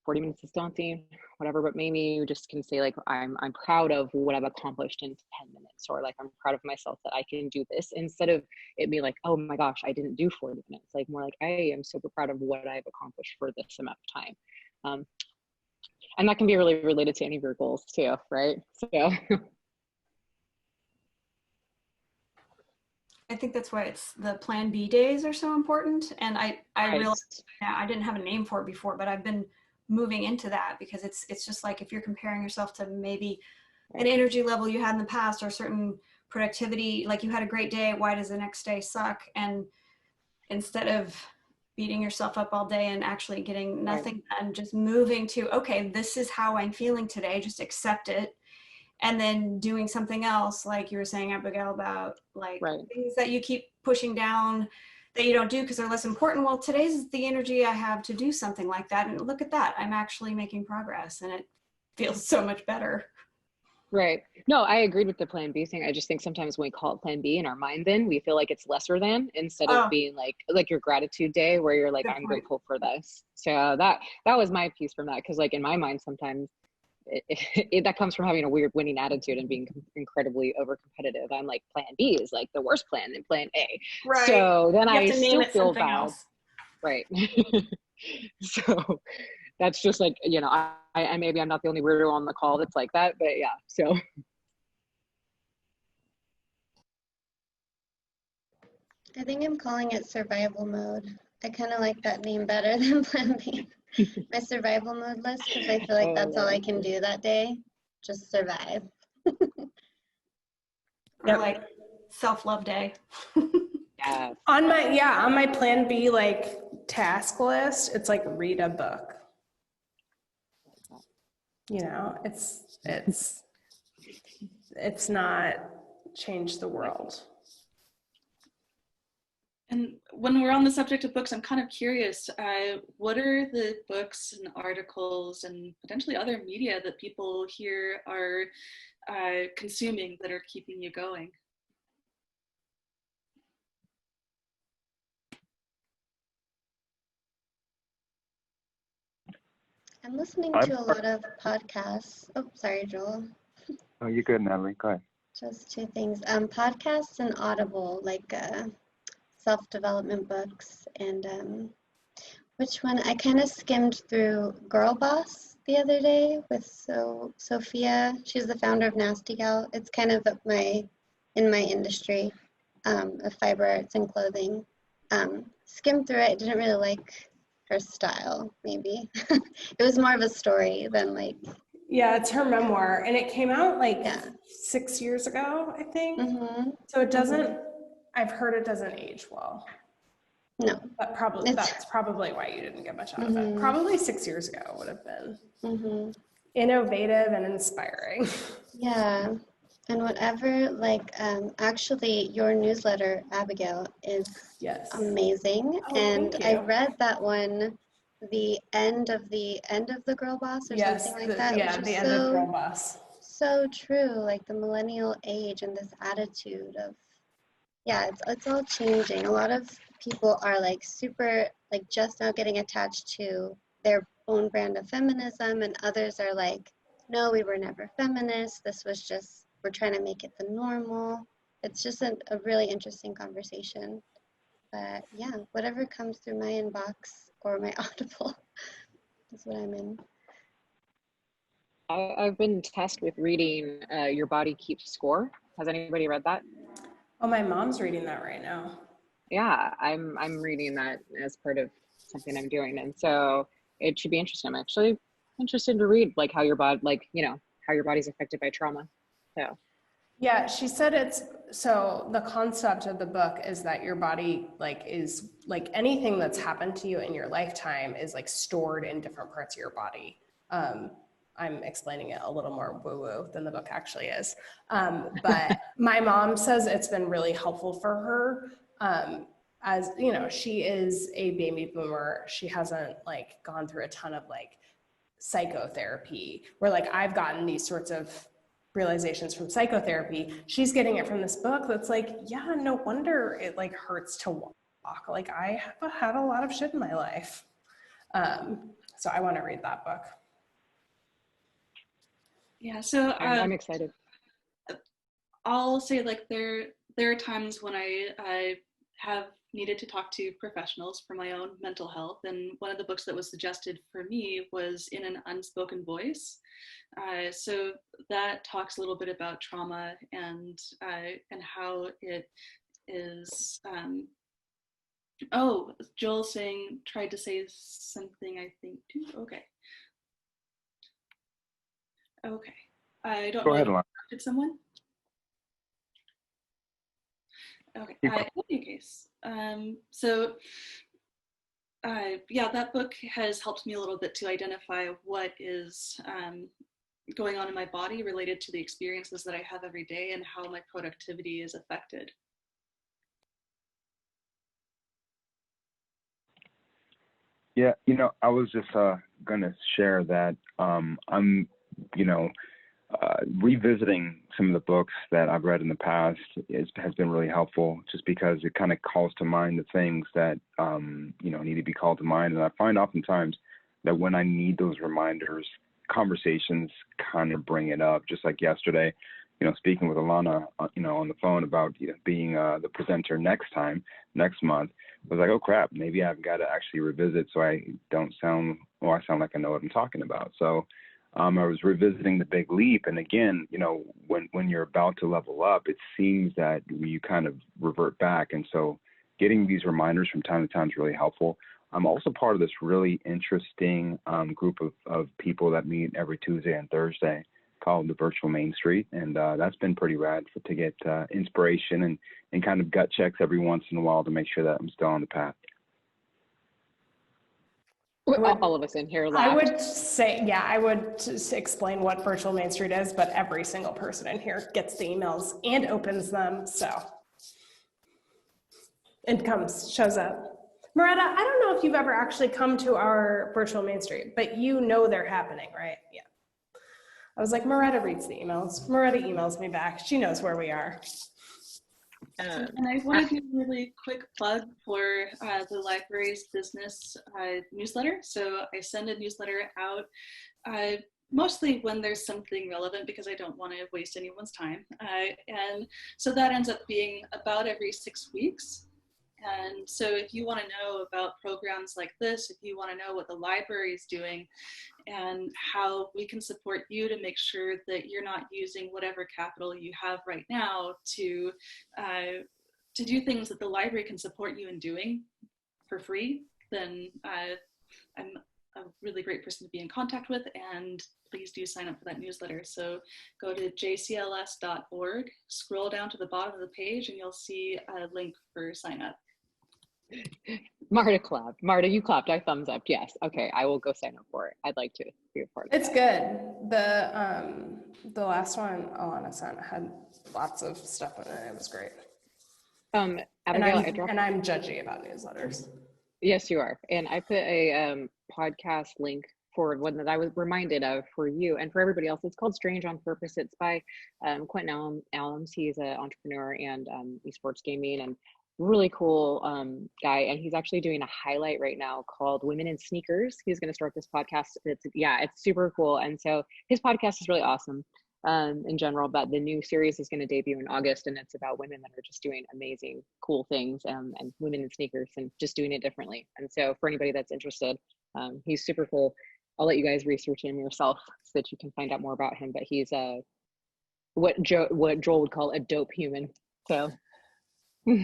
40 minutes is daunting, whatever, but maybe you just can say like, I'm proud of what I've accomplished in 10 minutes, or like, I'm proud of myself that I can do this, instead of it being like, oh my gosh, I didn't do 40 minutes. Like more like, I am super proud of what I've accomplished for this amount of time. And that can be really related to any of your goals too, right? So. I think that's why it's the Plan B days are so important. And I realized, yeah, I didn't have a name for it before, but I've been moving into that, because it's just like, if you're comparing yourself to maybe an energy level you had in the past, or certain productivity, like you had a great day, why does the next day suck? And instead of beating yourself up all day and actually getting nothing done, just moving to, okay, this is how I'm feeling today, just accept it. And then doing something else, like you were saying, Abigail, about like things that you keep pushing down that you don't do because they're less important. Well, today's the energy I have to do something like that. And look at that, I'm actually making progress, and it feels so much better. Right. No, I agreed with the Plan B thing. I just think sometimes when we call it Plan B in our mind, then we feel like it's lesser than, instead of being like your gratitude day, where you're like, I'm grateful for this. So that was my piece from that. Because like in my mind, sometimes that comes from having a weird winning attitude and being incredibly over competitive. I'm like, Plan B is like the worst plan than Plan A. Right. So then I still feel bad. Else. Right. So that's just like, you know, I maybe I'm not the only weirdo on the call that's like that, but yeah. So. I think I'm calling it survival mode. I kind of like that name better than Plan B. My survival mode list, because I feel like that's all I can do that day, just survive. Or like self-love day. Yeah. On my Plan B like task list, it's like read a book. You know, it's not change the world. And when we're on the subject of books, I'm kind of curious, what are the books and articles and potentially other media that people here are consuming that are keeping you going? I'm listening to a lot of podcasts. Oh, sorry, Joel. Oh, you're good, Natalie. Go ahead. Just two things. Podcasts and Audible, like self-development books. And which one? I kind of skimmed through Girl Boss the other day with Sophia. She's the founder of Nasty Gal. It's kind of in my industry of fiber arts and clothing. Skimmed through it. I didn't really like her style, maybe. It was more of a story than like. Yeah, it's her memoir, and it came out like 6 years ago, I think. Mm-hmm. So it doesn't, I've heard it doesn't age well. No. But that's probably why you didn't get much out of it. Probably 6 years ago would have been innovative and inspiring. Yeah. And whatever, like, actually your newsletter, Abigail, is amazing. Oh, and I read that one, the end of the Girl Boss or something like that. Yeah, the end of Girl Boss. So true, like the millennial age and this attitude of, it's all changing. A lot of people are like super, like just now getting attached to their own brand of feminism, and others are like, no, we were never feminists. This was just, we're trying to make it the normal. it's just a really interesting conversation. But yeah, whatever comes through my inbox or my Audible is what I'm in. I've been tasked with reading Your Body Keeps Score. Has anybody read that? Oh, my mom's reading that right now. Yeah, I'm reading that as part of something I'm doing, and so it should be interesting. I'm actually interested to read like how your body, like, you know, how your body's affected by trauma. So Yeah, she said so the concept of the book is that your body like is like anything that's happened to you in your lifetime is like stored in different parts of your body. I'm explaining it a little more woo-woo than the book actually is. But my mom says it's been really helpful for her. As you know, she is a baby boomer. She hasn't like gone through a ton of like psychotherapy where like I've gotten these sorts of realizations from psychotherapy. She's getting it from this book that's like, yeah, no wonder it like hurts to walk. Like I have had a lot of shit in my life. So I want to read that book. Yeah, so I'm excited. I'll say like there are times when I have needed to talk to professionals for my own mental health, and one of the books that was suggested for me was In an Unspoken Voice. So that talks a little bit about trauma and how it is. Oh, Joel tried to say something, I think too. Okay. I don't Go know ahead, if you Alana. interrupted someone. Okay. In any case, yeah, that book has helped me a little bit to identify what is going on in my body related to the experiences that I have every day and how my productivity is affected. Yeah, you know, I was just gonna share that I'm, you know, revisiting some of the books that I've read in the past has been really helpful, just because it kind of calls to mind the things that you know, need to be called to mind. And I find oftentimes that when I need those reminders, conversations kind of bring it up. Just like yesterday, you know, speaking with Alana, you know, on the phone about, you know, being the presenter next month, I was like, oh crap, maybe I've got to actually revisit so I don't sound, or I sound like I know what I'm talking about. So I was revisiting The Big Leap, and again, you know, when you're about to level up, it seems that you kind of revert back, and so getting these reminders from time to time is really helpful. I'm also part of this really interesting group of people that meet every Tuesday and Thursday called the Virtual Main Street, and that's been pretty rad to get inspiration and kind of gut checks every once in a while to make sure that I'm still on the path. All of us in here laughed. I would say, yeah, I would just explain what Virtual Main Street is, but every single person in here gets the emails and opens them, so. And shows up. Moretta, I don't know if you've ever actually come to our Virtual Main Street, but you know they're happening, right? Yeah. I was like, Moretta reads the emails. Moretta emails me back. She knows where we are. And I want to do a really quick plug for the library's business newsletter. So I send a newsletter out mostly when there's something relevant, because I don't want to waste anyone's time. And so that ends up being about every 6 weeks. And so if you want to know about programs like this, if you want to know what the library is doing and how we can support you to make sure that you're not using whatever capital you have right now to do things that the library can support you in doing for free, then I'm a really great person to be in contact with, and please do sign up for that newsletter. So go to jcls.org, scroll down to the bottom of the page, and you'll see a link for sign up. Marta clapped. Marta, you clapped. I thumbs up. Yes. Okay. I will go sign up for it. I'd like to be a part of it. It's good. The last one Alana sent had lots of stuff in it. It was great. Abigail, and I'm judgy about newsletters. Yes, you are. And I put a podcast link forward, one that I was reminded of for you and for everybody else. It's called Strange on Purpose. It's by Quentin Allums. He's an entrepreneur and esports gaming and really cool guy. And he's actually doing a highlight right now called Women in Sneakers. He's going to start this podcast. It's super cool. And so his podcast is really awesome. in general. But the new series is going to debut in August, and it's about women that are just doing amazing, cool things, and women in sneakers and just doing it differently. And so for anybody that's interested, he's super cool. I'll let you guys research him yourself so that you can find out more about him. But he's what Joel would call a dope human. So. All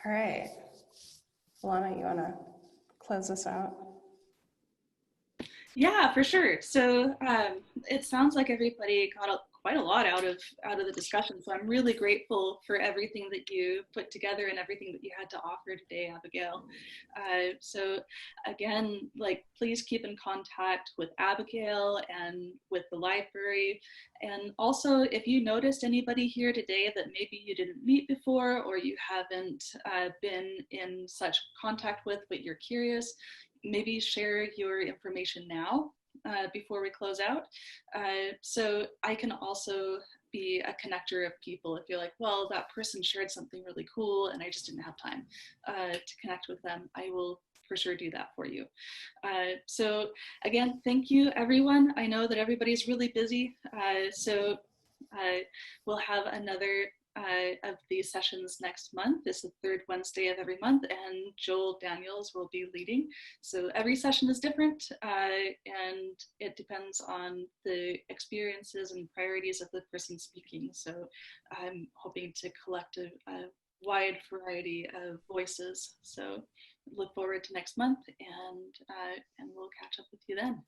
right. Alana, you want to close us out? Yeah, for sure. So it sounds like everybody got quite a lot out of the discussion. So I'm really grateful for everything that you put together and everything that you had to offer today, Abigail. So again, like, please keep in contact with Abigail and with the library. And also, if you noticed anybody here today that maybe you didn't meet before, or you haven't been in such contact with, but you're curious, maybe share your information now before we close out. So I can also be a connector of people. If you're like, well, that person shared something really cool and I just didn't have time to connect with them, I will for sure do that for you. So again, thank you, everyone. I know that everybody's really busy, so we'll have another of these sessions next month. This is the third Wednesday of every month, and Joel Daniels will be leading. So every session is different, and it depends on the experiences and priorities of the person speaking. So I'm hoping to collect a wide variety of voices. So look forward to next month, and we'll catch up with you then.